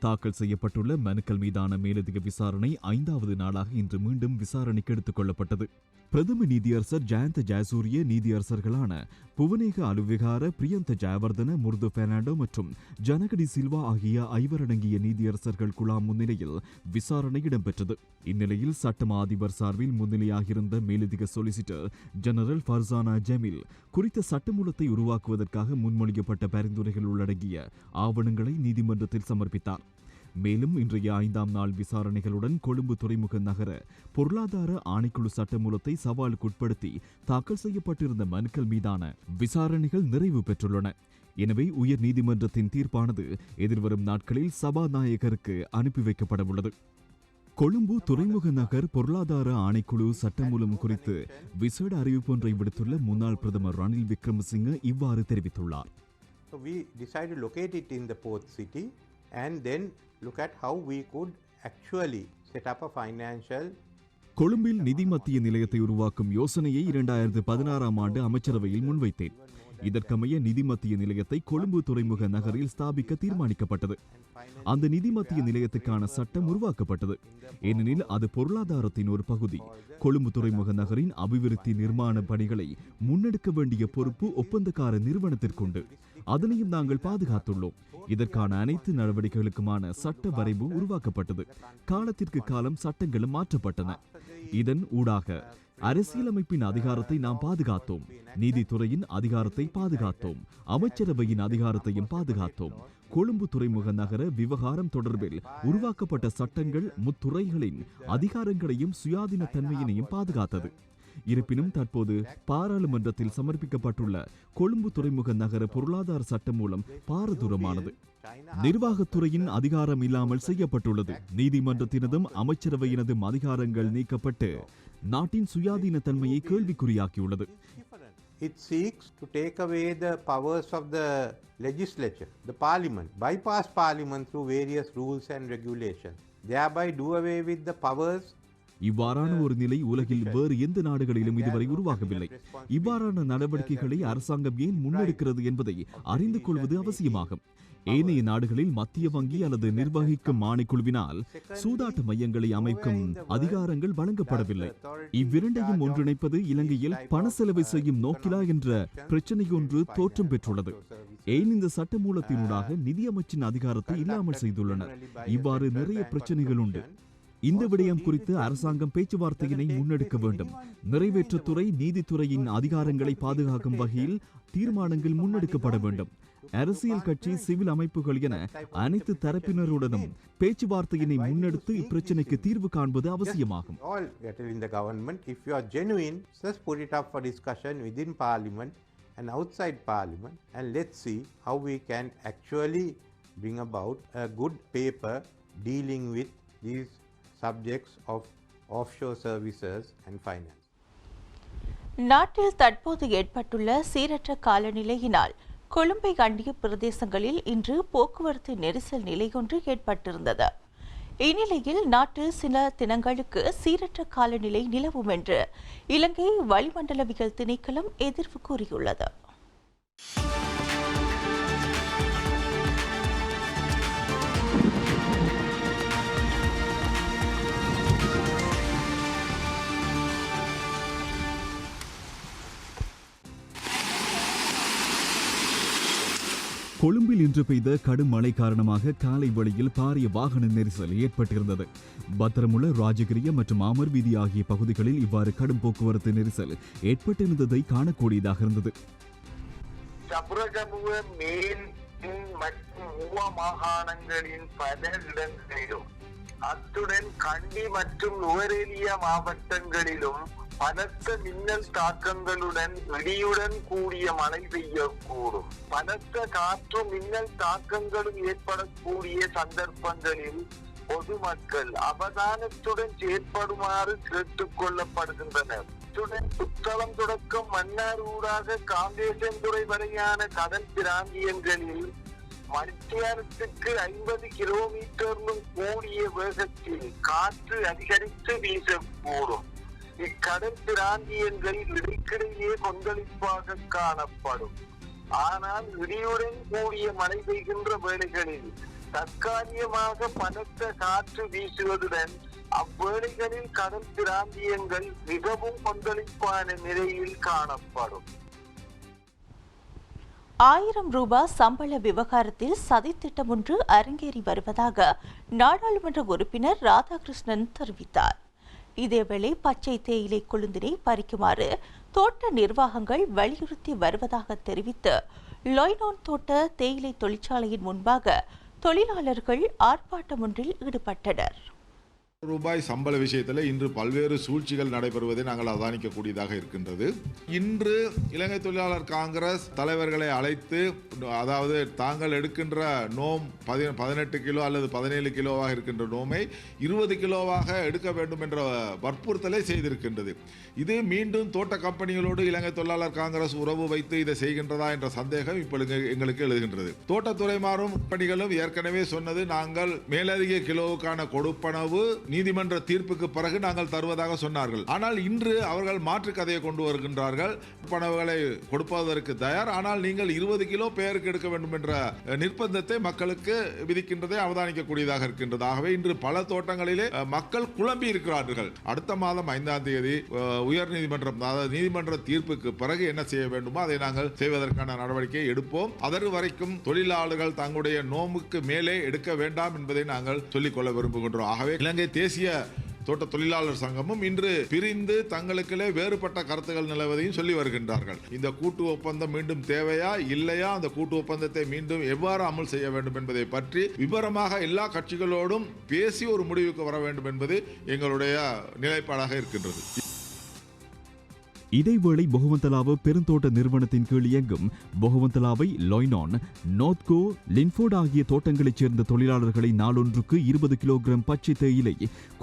தாக்கல் செய்யப்பட்டுள்ள மனுக்கள் மீதான மேலதிக விசாரணை 5வது நாளாக இன்று மீண்டும் விசாரணைக்கு எடுத்துக் கொள்ளப்பட்டது. பிரதம நீதியரசர் ஜயந்த ஜயசூரிய, நீதியரசர்களான புவனேக அலுவிகார, பிரியந்த ஜயவர்தன, முருது பெர்னாண்டோ மற்றும் ஜனகடி சில்வா ஆகிய 5 அடங்கிய நீதியரசர்கள் குழாம் முன்னிலையில் விசாரணை இடம்பெற்றது. இந்நிலையில் சட்டமா அதிபர் சார்பில் முன்னிலையாகியிருந்த மேலதிக சொலிசிட்டர் ஜெனரல் ஃபர்சானா ஜமீல் குறித்த சட்டமூலத்தை உருவாக்குவதற்காக முன்மொழியப்பட்ட பரிந்துரைகள் உள்ளடங்கிய ஆவணங்களை நீதிமன்றத்தில் சமர்ப்பித்தார். மேலும் இன்றைய 5ஆம் நாள் விசாரணைகளுடன் கொழும்பு துறைமுக நகர பொருளாதார ஆணைக்குழு சட்டமூலத்தை சவாலுக்குட்படுத்தி தாக்கல் செய்யப்பட்டிருந்த மனுக்கள் மீதான விசாரணைகள் நிறைவு பெற்றுள்ளன. எனவே உயர் நீதிமன்றத்தின் தீர்ப்பானது எதிர்வரும் நாட்களில் சபாநாயகருக்கு அனுப்பி வைக்கப்படவுள்ளது. கொழும்பு துறைமுக நகர் பொருளாதார ஆணைக்குழு சட்டமூலம் குறித்து விசேட அறிவிப்பொன்றை விடுத்துள்ள முன்னாள் பிரதமர் ரணில் விக்ரமசிங்க இவ்வாறு தெரிவித்துள்ளார். So we decided to locate it in the port city and then look at how we could actually set up a financial. கொழும்பில் நிதி மத்திய நிலையத்தை உருவாக்கும் யோசனையை 2016ஆம் ஆண்டு அமைச்சரவையில் முன்வைத்தேன். இதற்கமைய நிதி மத்திய நிலையத்தை கொழும்பு துறைமுக நகரில் ஸ்தாபிக்க தீர்மானிக்கப்பட்டது. அந்த நிதி மத்திய நிலையத்துக்கான சட்டம் உருவாக்கப்பட்டது. ஏனெனில் அது பொருளாதாரத்தின் ஒரு பகுதி. கொழும்பு துறைமுக நகரின் அபிவிருத்தி நிர்மாண பணிகளை முன்னெடுக்க வேண்டிய பொறுப்பு ஒப்பந்தக்கார நிறுவனத்திற்குண்டு. அதனையும் நாங்கள் பாதுகாத்துள்ளோம். இதற்கான அனைத்து நடவடிக்கைகளுக்குமான சட்ட வரைவு உருவாக்கப்பட்டது. காலத்திற்கு காலம் சட்டங்களும் மாற்றப்பட்டன. இதன் ஊடாக அரசியலமைப்பின் அதிகாரத்தை நாம் பாதுகாத்தோம், நீதித்துறையின் அதிகாரத்தை பாதுகாத்தோம், அமைச்சரவையின் அதிகாரத்தையும் பாதுகாத்தோம். கொழும்பு துறைமுக நகர விவகாரம் தொடர்பில் உருவாக்கப்பட்ட சட்டங்கள் முத்துறைகளின் அதிகாரங்களையும் சுயாதீன தன்மையினையும் பாதுகாத்தது. இருப்பினும் தற்போது பாராளுமன்றத்தில் சமர்ப்பிக்கப்பட்டுள்ள கொழும்பு துறைமுக நகர பொருளாதார சட்டம் மூலம் பாரதூரமானது. நிர்வாகத்துறையின் அதிகாரம் இல்லாமல் செய்யப்பட்டுள்ளது. நீதிமன்றத்தினதும் அமைச்சரவையினதும் அதிகாரங்கள் நீக்கப்பட்டு நாட்டின் சுயாதீன தன்மையை கேள்விக்குறியாக்கியுள்ளது. It seeks to take away the powers of the legislature, the parliament, bypass parliament through various rules and regulations, thereby do away with the powers. இவ்வாறான ஒரு நிலை உலகில் வேறு எந்த நாடுகளிலும் இதுவரை உருவாகவில்லை. இவ்வாறான நடவடிக்கைகளை அரசாங்கம் ஏன் முன்னெடுக்கிறது என்பதை அறிந்து கொள்வது அவசியமாகும். ஏனைய நாடுகளில் மத்திய வங்கி அல்லது நிர்வகிக்கும் ஆணைக்குழுவினால் சூதாட்ட மையங்களை அமைக்கும் அதிகாரங்கள் வழங்கப்படவில்லை. இவ்விரண்டையும் ஒன்றிணைப்பது இலங்கையில் பண செலவு செய்யும் நோக்கிலா என்ற பிரச்சனை ஒன்று தோற்றம் பெற்றுள்ளது. ஏன் இந்த சட்ட மூலத்தினூடாக நிதியமைச்சின் அதிகாரத்தை இல்லாமல் செய்துள்ளனர். இவ்வாறு நிறைய பிரச்சனைகள் உண்டு. இந்த விடயம் குறித்து அரசாங்கம் பேச்சுவார்த்தையினை முன்னெடுக்க வேண்டும். நிறைவேற்றுத்துறை நீதித்துறையின் அதிகாரங்களை பாதுகாக்கும் வகையில் தீர்மானங்கள் முன்னெடுக்கப்பட வேண்டும். அரசியல் கட்சி, சிவில் அமைப்புகள் என அனைத்து தரப்பினருடனும் பேச்சுவார்த்தையினை முன்னெடுத்து இப்பிரச்சனைக்கு தீர்வு காண்பது அவசியமாகும். All getting in the government, if you are genuine, just put it up for discussion within parliament and outside parliament, and let's see how we can actually bring about a good paper dealing with these subjects of offshore services and finance. நாட்டில் தற்போது ஏற்பட்டுள்ள சீரற்ற காலநிலையினால் கொழும்பை அண்டிய பிரதேசங்களில் இன்று போக்குவரத்து நெரிசல் நிலையொன்று ஏற்பட்டிருந்தது. இந்நிலையில் நாட்டில் சில தினங்களுக்கு சீரற்ற காலநிலை நிலவும் என்று இலங்கை வளிமண்டலவியல் திணைக்களம் எதிர்வு கூறியுள்ளது. கொழும்பில் இன்று பெய்த கடும் மழை காரணமாக காலை வேளையில் பாரிய வாகன நெரிசல் ஏற்பட்டிருந்தது. பத்திரமுள்ள ராஜகிரிய மற்றும் ஆமர் வீதி ஆகிய பகுதிகளில் இவ்வாறு கடும் போக்குவரத்து நெரிசல் ஏற்பட்டிருந்ததை காணக்கூடியதாக இருந்தது. மாகாணங்களின் பல இடங்களிலும் அத்துடன் கண்டி மற்றும் நுவரெலியா மாவட்டங்களிலும் பலத்த மின்னல் தாக்கங்களுடன் இடியுடன் கூடிய மழை பெய்யக்கூடும். பலத்த காற்று மின்னல் தாக்கங்களும் ஏற்படக்கூடிய சந்தர்ப்பங்களில் பொதுமக்கள் அவதானத்துடன் செயற்படுமாறு கேட்டுக் கொள்ளப்படுகின்றனர். இத்துடன் புத்தளம் தொடக்கம் மன்னார் ஊடாக காங்கேசன்துறை வரையான கடல் பிராந்தியங்களில் மணித்தியாலத்துக்கு 50 கிலோமீட்டரிலும் கூடிய வேகத்தில் காற்று அதிகரித்து வீசக்கூடும். இக்கடல் பிராந்தியங்கள் இடைக்கிடையே கொந்தளிப்பாக காணப்படும். ஆனால் இடியுடன் கூடிய மழை பெய்கின்ற வேளைகளில் தற்காலிகமாக பலத்த காற்று வீசுவதுடன் அவ்வேளைகளில் கடல் பிராந்தியங்கள் மிகவும் கொந்தளிப்பான நிலையில் காணப்படும். 1000 ரூபாய் சம்பள விவகாரத்தில் சதித்திட்டம் ஒன்று அரங்கேறி வருவதாக நாடாளுமன்ற உறுப்பினர் ராதாகிருஷ்ணன் தெரிவித்தார். இதேவேளை பச்சை தேயிலை கொழுந்தினை பறிக்குமாறு தோட்ட நிர்வாகங்கள் வலியுறுத்தி வருவதாக தெரிவித்து லொய்னோன் தோட்ட தேயிலை தொழிற்சாலையின் முன்பாக தொழிலாளர்கள் ஆர்ப்பாட்டம் ஒன்றில் ஈடுபட்டனர். ரூபாய் சம்பள விஷயத்தில் இன்று பல்வேறு சூழ்ச்சிகள் நடைபெறுவதை நாங்கள் அவதானிக்கக்கூடியதாக இருக்கின்றது. இன்று இலங்கை தொழிலாளர் காங்கிரஸ் தலைவர்களை அழைத்து, அதாவது தாங்கள் எடுக்கின்ற நோம் 18 கிலோ அல்லது 17 கிலோவாக இருக்கின்ற நோமை 20 கிலோவாக எடுக்க வேண்டும் என்ற வற்புறுத்தலை செய்திருக்கின்றது. இது மீண்டும் தோட்ட கம்பெனிகளோடு இலங்கை தொழிலாளர் காங்கிரஸ் உறவு வைத்து இதை செய்கின்றதா என்ற சந்தேகம் இப்பொழுது எங்களுக்கு எழுகின்றது. தோட்டத்துறை மாறும் பணிகளும் ஏற்கனவே சொன்னது, நாங்கள் மேலதிக கிலோவுக்கான கொடுப்பனவு நீதிமன்ற தீர்ப்புக்கு பிறகு நாங்கள் தருவதாக சொன்னார்கள். ஆனால் இன்று அவர்கள் மாற்று கதையை கொண்டு வருகின்றார்கள். பணவுகளை கொடுப்பதற்கு தயார், ஆனால் நீங்கள் 20 கிலோ பெயருக்கு எடுக்க வேண்டும் என்ற நிர்பந்தத்தை மக்களுக்கு விதிக்கின்றதை அவதானிக்கக்கூடியதாக இருக்கின்றது. ஆகவே இன்று பல தோட்டங்களிலே மக்கள் குழம்பி இருக்கிறார்கள். அடுத்த மாதம் 5ஆம் தேதி உயர் நீதிமன்றம், அதாவது நீதிமன்ற தீர்ப்புக்கு பிறகு என்ன செய்ய வேண்டுமோ அதை நாங்கள் செய்வதற்கான நடவடிக்கையை எடுப்போம். அதற்கு வரைக்கும் தொழிலாளர்கள் தங்களுடைய நோமுக்கு மேலே எடுக்க வேண்டாம் என்பதை நாங்கள் சொல்லிக்கொள்ள விரும்புகின்றோம். ஆகவே இலங்கை தேசிய தோட்ட தொழிலாளர் சங்கமும் இன்று பிரிந்து தங்களுக்குள்ளே வேறுபட்ட கருத்துக்கள் நிலவதையும் சொல்லி வருகின்றார்கள். இந்த கூட்டு ஒப்பந்தம் மீண்டும் தேவையா இல்லையா, அந்த கூட்டு ஒப்பந்தத்தை மீண்டும் எவ்வாறு அமல் செய்ய வேண்டும் என்பதை பற்றி விவரமாக எல்லா கட்சிகளோடும் பேசி ஒரு முடிவுக்கு வர வேண்டும் என்பது எங்களுடைய நிலைப்பாடாக இருக்கின்றது. இதேவேளை பொகவந்தலாவ பெருந்தோட்ட நிறுவனத்தின் கீழ் இயங்கும் பொகவந்தலாவை லொய்னான், நோத்கோ, லின்ஃபோர்ட் ஆகிய தோட்டங்களைச் சேர்ந்த தொழிலாளர்களை நாளொன்றுக்கு 20 கிலோகிராம் பச்சை தேயிலை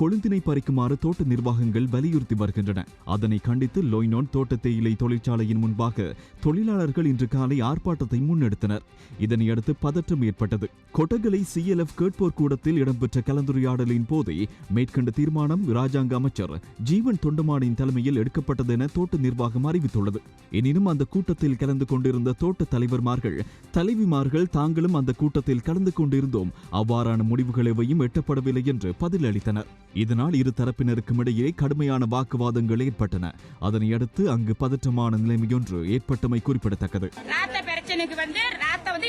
கொழுந்தினை பறிக்குமாறு தோட்ட நிர்வாகங்கள் வலியுறுத்தி வருகின்றன. அதனை கண்டித்து லொய்னான் தோட்ட தேயிலை தொழிற்சாலையின் முன்பாக தொழிலாளர்கள் இன்று காலை ஆர்ப்பாட்டத்தை முன்னெடுத்தனர். இதனையடுத்து பதற்றம் ஏற்பட்டது. கொட்டகலை CLF கேட்போர் கூடத்தில் இடம்பெற்ற கலந்துரையாடலின் போதே மேற்கண்ட தீர்மானம் இராஜாங்க அமைச்சர் ஜீவன் தொண்டமானின் தலைமையில் எடுக்கப்பட்டது என தோட்ட நிர்வாகம் அறிவித்துள்ளது. எனினும் அந்த கூட்டத்தில் கலந்து கொண்டிருந்த தோட்ட தலைவர்மார்கள், தலைவிமார்கள் தாங்களும் அந்த கூட்டத்தில் கலந்து கொண்டிருந்தோம், அவ்வாறான முடிவுகள் எவையும் எட்டப்படவில்லை என்று பதிலளித்தனர். இதனால் இரு தரப்பினருக்கும் இடையே கடுமையான வாக்குவாதங்கள் ஏற்பட்டன. அதனையடுத்து அங்கு பதற்றமான நிலைமையொன்று ஏற்பட்டமை குறிப்பிடத்தக்கது.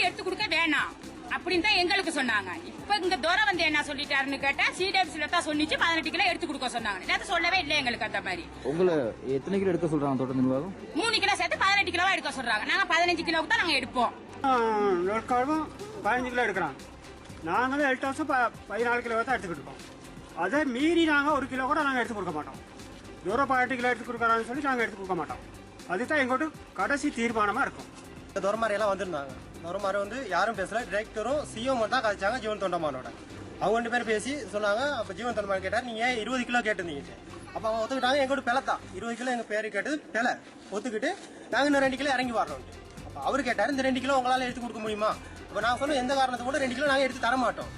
எடுத்து கொடுக்க வேணாம் அப்படின்னு தான் எங்களுக்கு சொன்னாங்க. இப்ப இங்க தூரம் வந்து என்ன சொல்லிட்டாருன்னு கேட்டா CWCல தான் சொன்னிச்சு 18 கிலோ எடுத்து கொடுக்க சொன்னாங்க. அது சொல்லவே இல்லை எங்களுக்கு. அந்த மாதிரி உங்களை எத்தனை கிலோ எடுக்க சொல்றாங்க தோட்ட நிர்வாகம்? 3 கிலோ சேர்த்து 18 கிலோவா எடுக்க சொல்றாங்க. நாங்க 15 கிலோவுக்கு தான் நாங்க எடுப்போம். 15 கிலோ எடுக்கிறோம். நாங்களும் 8 வருஷம் 14 கிலோ தான் எடுத்துக்கிட்டு இருக்கோம். அதை மீறி நாங்க 1 கிலோ கூட நாங்க எடுத்து கொடுக்க மாட்டோம். தூரம் 18 கிலோ எடுத்து கொடுக்கறான்னு சொல்லி நாங்க எடுத்து கொடுக்க மாட்டோம். அதுதான் எங்களோட கடைசி தீர்மானமா இருக்கும். தோரமாரி எல்லாம் வந்திருந்தாங்க. தோரமாரி வந்து யாரும் பேசல, டிரெக்டரும் சிஓ மட்டும் தான் கழிச்சாங்க ஜீவன் தொண்டமானோட. அவங்க 2 பேரும் பேசி சொன்னாங்க. அப்ப ஜீவன் தொண்டமான் கேட்டார், நீங்க 20 கிலோ கேட்டிருந்தீங்க. அப்ப அவங்க ஒத்துக்கிட்டாங்க. எங்களோட பெலத்தான் 20 கிலோ எங்க பேரு கேட்டது பெல ஒத்துக்கிட்டு நாங்க இன்னும் 2 கிலோ இறங்கி வரோம். அப்ப அவரு கேட்டாரு, இந்த 2 கிலோ உங்களால எடுத்து கொடுக்க முடியுமா? அப்ப நான் சொன்னேன், எந்த காரணத்தை கூட 2 கிலோ நாங்க எடுத்து தர மாட்டோம்.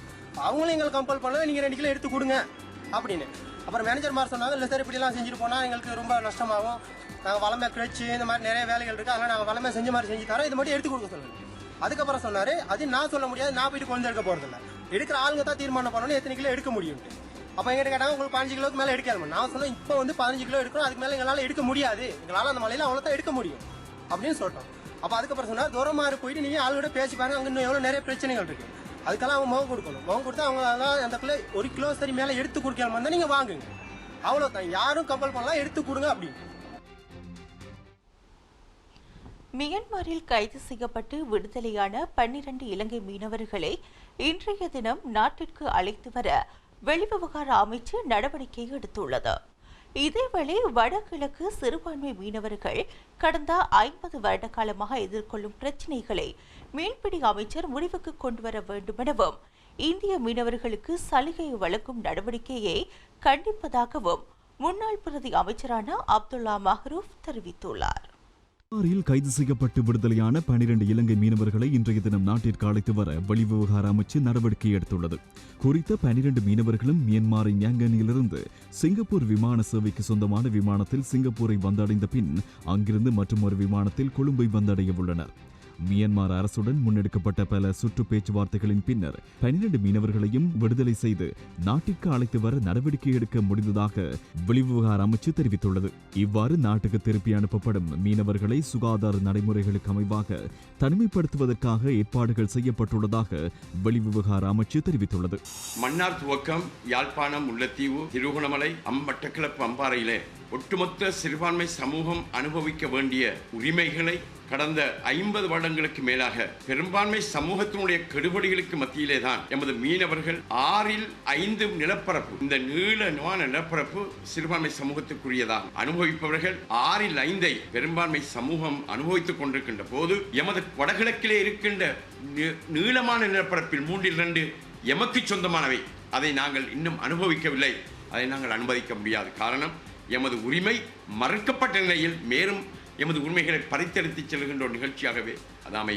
அவங்களும் எங்களுக்கு கம்பல் பண்ணல, நீங்க 2 கிலோ எடுத்து கொடுங்க அப்படின்னு. அப்புறம் மேனேஜர் மாதிரி சொன்னாங்க, இல்லை சார் இப்படி எல்லாம் செஞ்சுட்டு போனா எங்களுக்கு ரொம்ப நஷ்டமாகும், நாங்கள் வளமை கிழச்சி இந்த மாதிரி நிறைய வேலைகள் இருக்கு, அதனால நாங்கள் வளமை செஞ்ச மாதிரி செஞ்சு தரோம், இது மட்டும் எடுத்து கொடுக்க சொல்லுங்க. அதுக்கப்புறம் சொன்னாரு, அது நான் சொல்ல முடியாது, நான் போயிட்டு குழந்தை எடுக்க போறதில்ல, எடுக்கிற ஆளுங்க தான் தீர்மானம் பண்ணணும் எத்தனை கிலோ எடுக்க முடியும். அப்ப எங்கிட்ட கேட்டாங்க, உங்களுக்கு 15 கிலோக்கு மேல எடுக்காது. நான் சொன்னேன், இப்போ வந்து 15 கிலோ எடுக்கணும், அதுக்கு மேல எங்களால எடுக்க முடியாது, எங்களால அந்த மலையில அவ்வளோ தான் எடுக்க முடியும் அப்படின்னு சொல்லிட்டோம். அப்ப அதுக்கப்புறம் சொன்னா, தூரமாறு போயிட்டு நீங்க ஆளோட பேசி பாருங்க, அங்க இன்னும் எவ்வளவு நிறைய பிரச்சனைகள் இருக்கு, அதுக்கெல்லாம் அவங்க முகம் கொடுக்கணும். முகம் கொடுத்தா அவங்க அந்த கிலோ 1 கிலோ சரி மேல எடுத்து கொடுக்காம இருந்தா நீங்க வாங்குங்க, அவ்வளவுதான், யாரும் கம்பல் பண்ணலாம், எடுத்து கொடுங்க அப்படின்னு. மியன்மாரில் கைது செய்யப்பட்டு விடுதலையான 12 இலங்கை மீனவர்களை இன்றைய தினம் நாட்டிற்கு அழைத்து வர வெளிவிவகார அமைச்சு நடவடிக்கை எடுத்துள்ளது. இதேவேளை வடகிழக்கு சிறுபான்மை மீனவர்கள் கடந்த 50 வருட காலமாக எதிர்கொள்ளும் பிரச்சினைகளை மீன்பிடி அமைச்சர் முடிவுக்கு கொண்டுவர வேண்டும் எனவும் இந்திய மீனவர்களுக்கு சலுகை வழங்கும் நடவடிக்கையை கண்டிப்பதாகவும் முன்னாள் பிரதி அமைச்சரான அப்துல்லா மஹ்ரூப் தெரிவித்துள்ளார். கைது செய்யப்பட்டு விடுதலையான 12 இலங்கை மீனவர்களை இன்றைய தினம் நாட்டிற்கு அழைத்து வர வெளிவிவகார அமைச்சு நடவடிக்கை எடுத்துள்ளது. குறித்த 12 மீனவர்களும் மியான்மரின் யாங்கனிலிருந்து சிங்கப்பூர் விமான சேவைக்கு சொந்தமான விமானத்தில் சிங்கப்பூரை வந்தடைந்த பின் அங்கிருந்து மற்றொரு விமானத்தில் கொழும்பை வந்தடைய உள்ளனர். மியான்மர் அரசுடன் முன்னெடுக்கப்பட்ட பல சுற்று பேச்சுவார்த்தைகளின் பின்னர் 12 மீனவர்களையும் விடுதலை செய்து நாட்டிற்கு அழைத்து வர நடவடிக்கை எடுக்க முடிந்ததாக வெளிவிவகார அமைச்சு தெரிவித்துள்ளது. இவ்வாறு நாட்டுக்கு திருப்பி அனுப்பப்படும் மீனவர்களை சுகாதார நடைமுறைகளுக்கு அமைவாக தனிமைப்படுத்துவதற்காக ஏற்பாடுகள் செய்யப்பட்டுள்ளதாக வெளிவிவகார அமைச்சு தெரிவித்துள்ளது. மன்னார் துவக்கம் யாழ்ப்பாணம், முல்லைத்தீவு, திருகோணமலை, மட்டக்களப்பு, அம்பாறையிலே ஒட்டுமொத்த சிறுபான்மை சமூகம் அனுபவிக்க வேண்டிய உரிமைகளை கடந்த 50 வருடங்களுக்கு மேலாக பெரும்பான்மை சமூகத்தினுடைய கெடுபடிகளுக்கு மத்தியிலே தான் எமது மீனவர்கள் 6இல் 5 நிலப்பரப்பு, இந்த நீளமான நிலப்பரப்பு சிறுபான்மை சமூகத்துக்குரியதாக அனுபவிப்பவர்கள் 6இல் 5ஐ பெரும்பான்மை சமூகம் அனுபவித்துக் கொண்டிருக்கின்ற போது எமது வடகிழக்கிலே இருக்கின்ற நீளமான நிலப்பரப்பில் 3இல் 2 எமக்கு சொந்தமானவை. அதை நாங்கள் இன்னும் அனுபவிக்கவில்லை. அதை நாங்கள் அனுமதிக்க முடியாது. காரணம், எமது உரிமை மறுக்கப்பட்ட நிலையில் மேலும் எமது உரிமைகளை பறித்தெடுத்து செல்கின்ற ஒரு நிகழ்ச்சியாகவே அதாமை.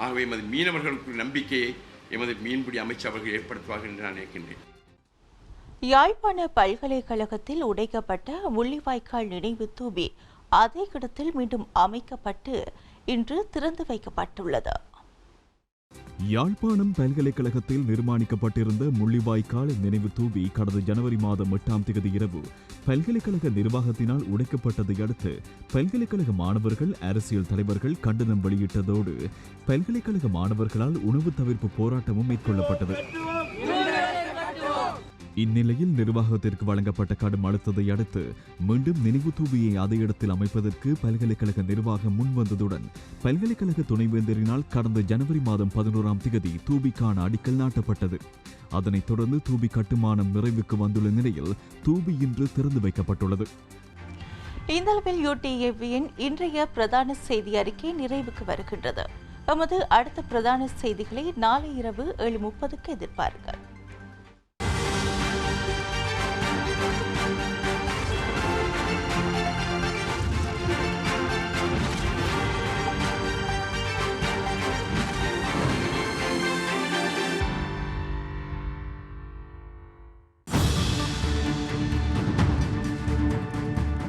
ஆகவே எமது மீனவர்களுக்கு நம்பிக்கையை எமது மீன்பிடி அமைச்சர் அவர்கள் ஏற்படுத்துவார்கள் என்று நான் நினைக்கின்றேன். யாழ்ப்பாண பல்கலைக்கழகத்தில் உடைக்கப்பட்ட முள்ளிவாய்க்கால் நினைவு தூபி அதே இடத்தில் மீண்டும் அமைக்கப்பட்டு இன்று திறந்து வைக்கப்பட்டுள்ளது. யாழ்ப்பாணம் பல்கலைக்கழகத்தில் நிர்மாணிக்கப்பட்டிருந்த முள்ளிவாய்க்கால் நினைவு தூபி கடந்த ஜனவரி மாதம் 8ஆம் தேதி இரவு பல்கலைக்கழக நிர்வாகத்தினால் உடைக்கப்பட்டதை அடுத்து பல்கலைக்கழக மாணவர்கள், அரசியல் தலைவர்கள் கண்டனம் வெளியிட்டதோடு பல்கலைக்கழக மாணவர்களால் உணவு தவிர்ப்பு போராட்டமும் மேற்கொள்ளப்பட்டது. இந்நிலையில் நிர்வாகத்திற்கு வழங்கப்பட்ட கடும் அழுத்தத்தை அடுத்து மீண்டும் நினைவு தூபியை அதே இடத்தில் அமைப்பதற்கு பல்கலைக்கழக நிர்வாகம் முன்வந்ததுடன் பல்கலைக்கழக துணைவேந்தரினால் கடந்த ஜனவரி மாதம் 11ஆம் தேதி தூபிக்கான அடிக்கல் நாட்டப்பட்டது. அதனைத் தொடர்ந்து தூபி கட்டுமானம் நிறைவுக்கு வந்துள்ள நிலையில் தூபி இன்று திறந்து வைக்கப்பட்டுள்ளது. இந்த அளவில் யூடிஏவியின் இன்றைய பிரதான செய்தி அறிக்கை நிறைவுக்கு வருகின்றது. எமது அடுத்த பிரதான செய்திகளை நாளை இரவு 7:30க்கு எதிர்பாருங்கள்.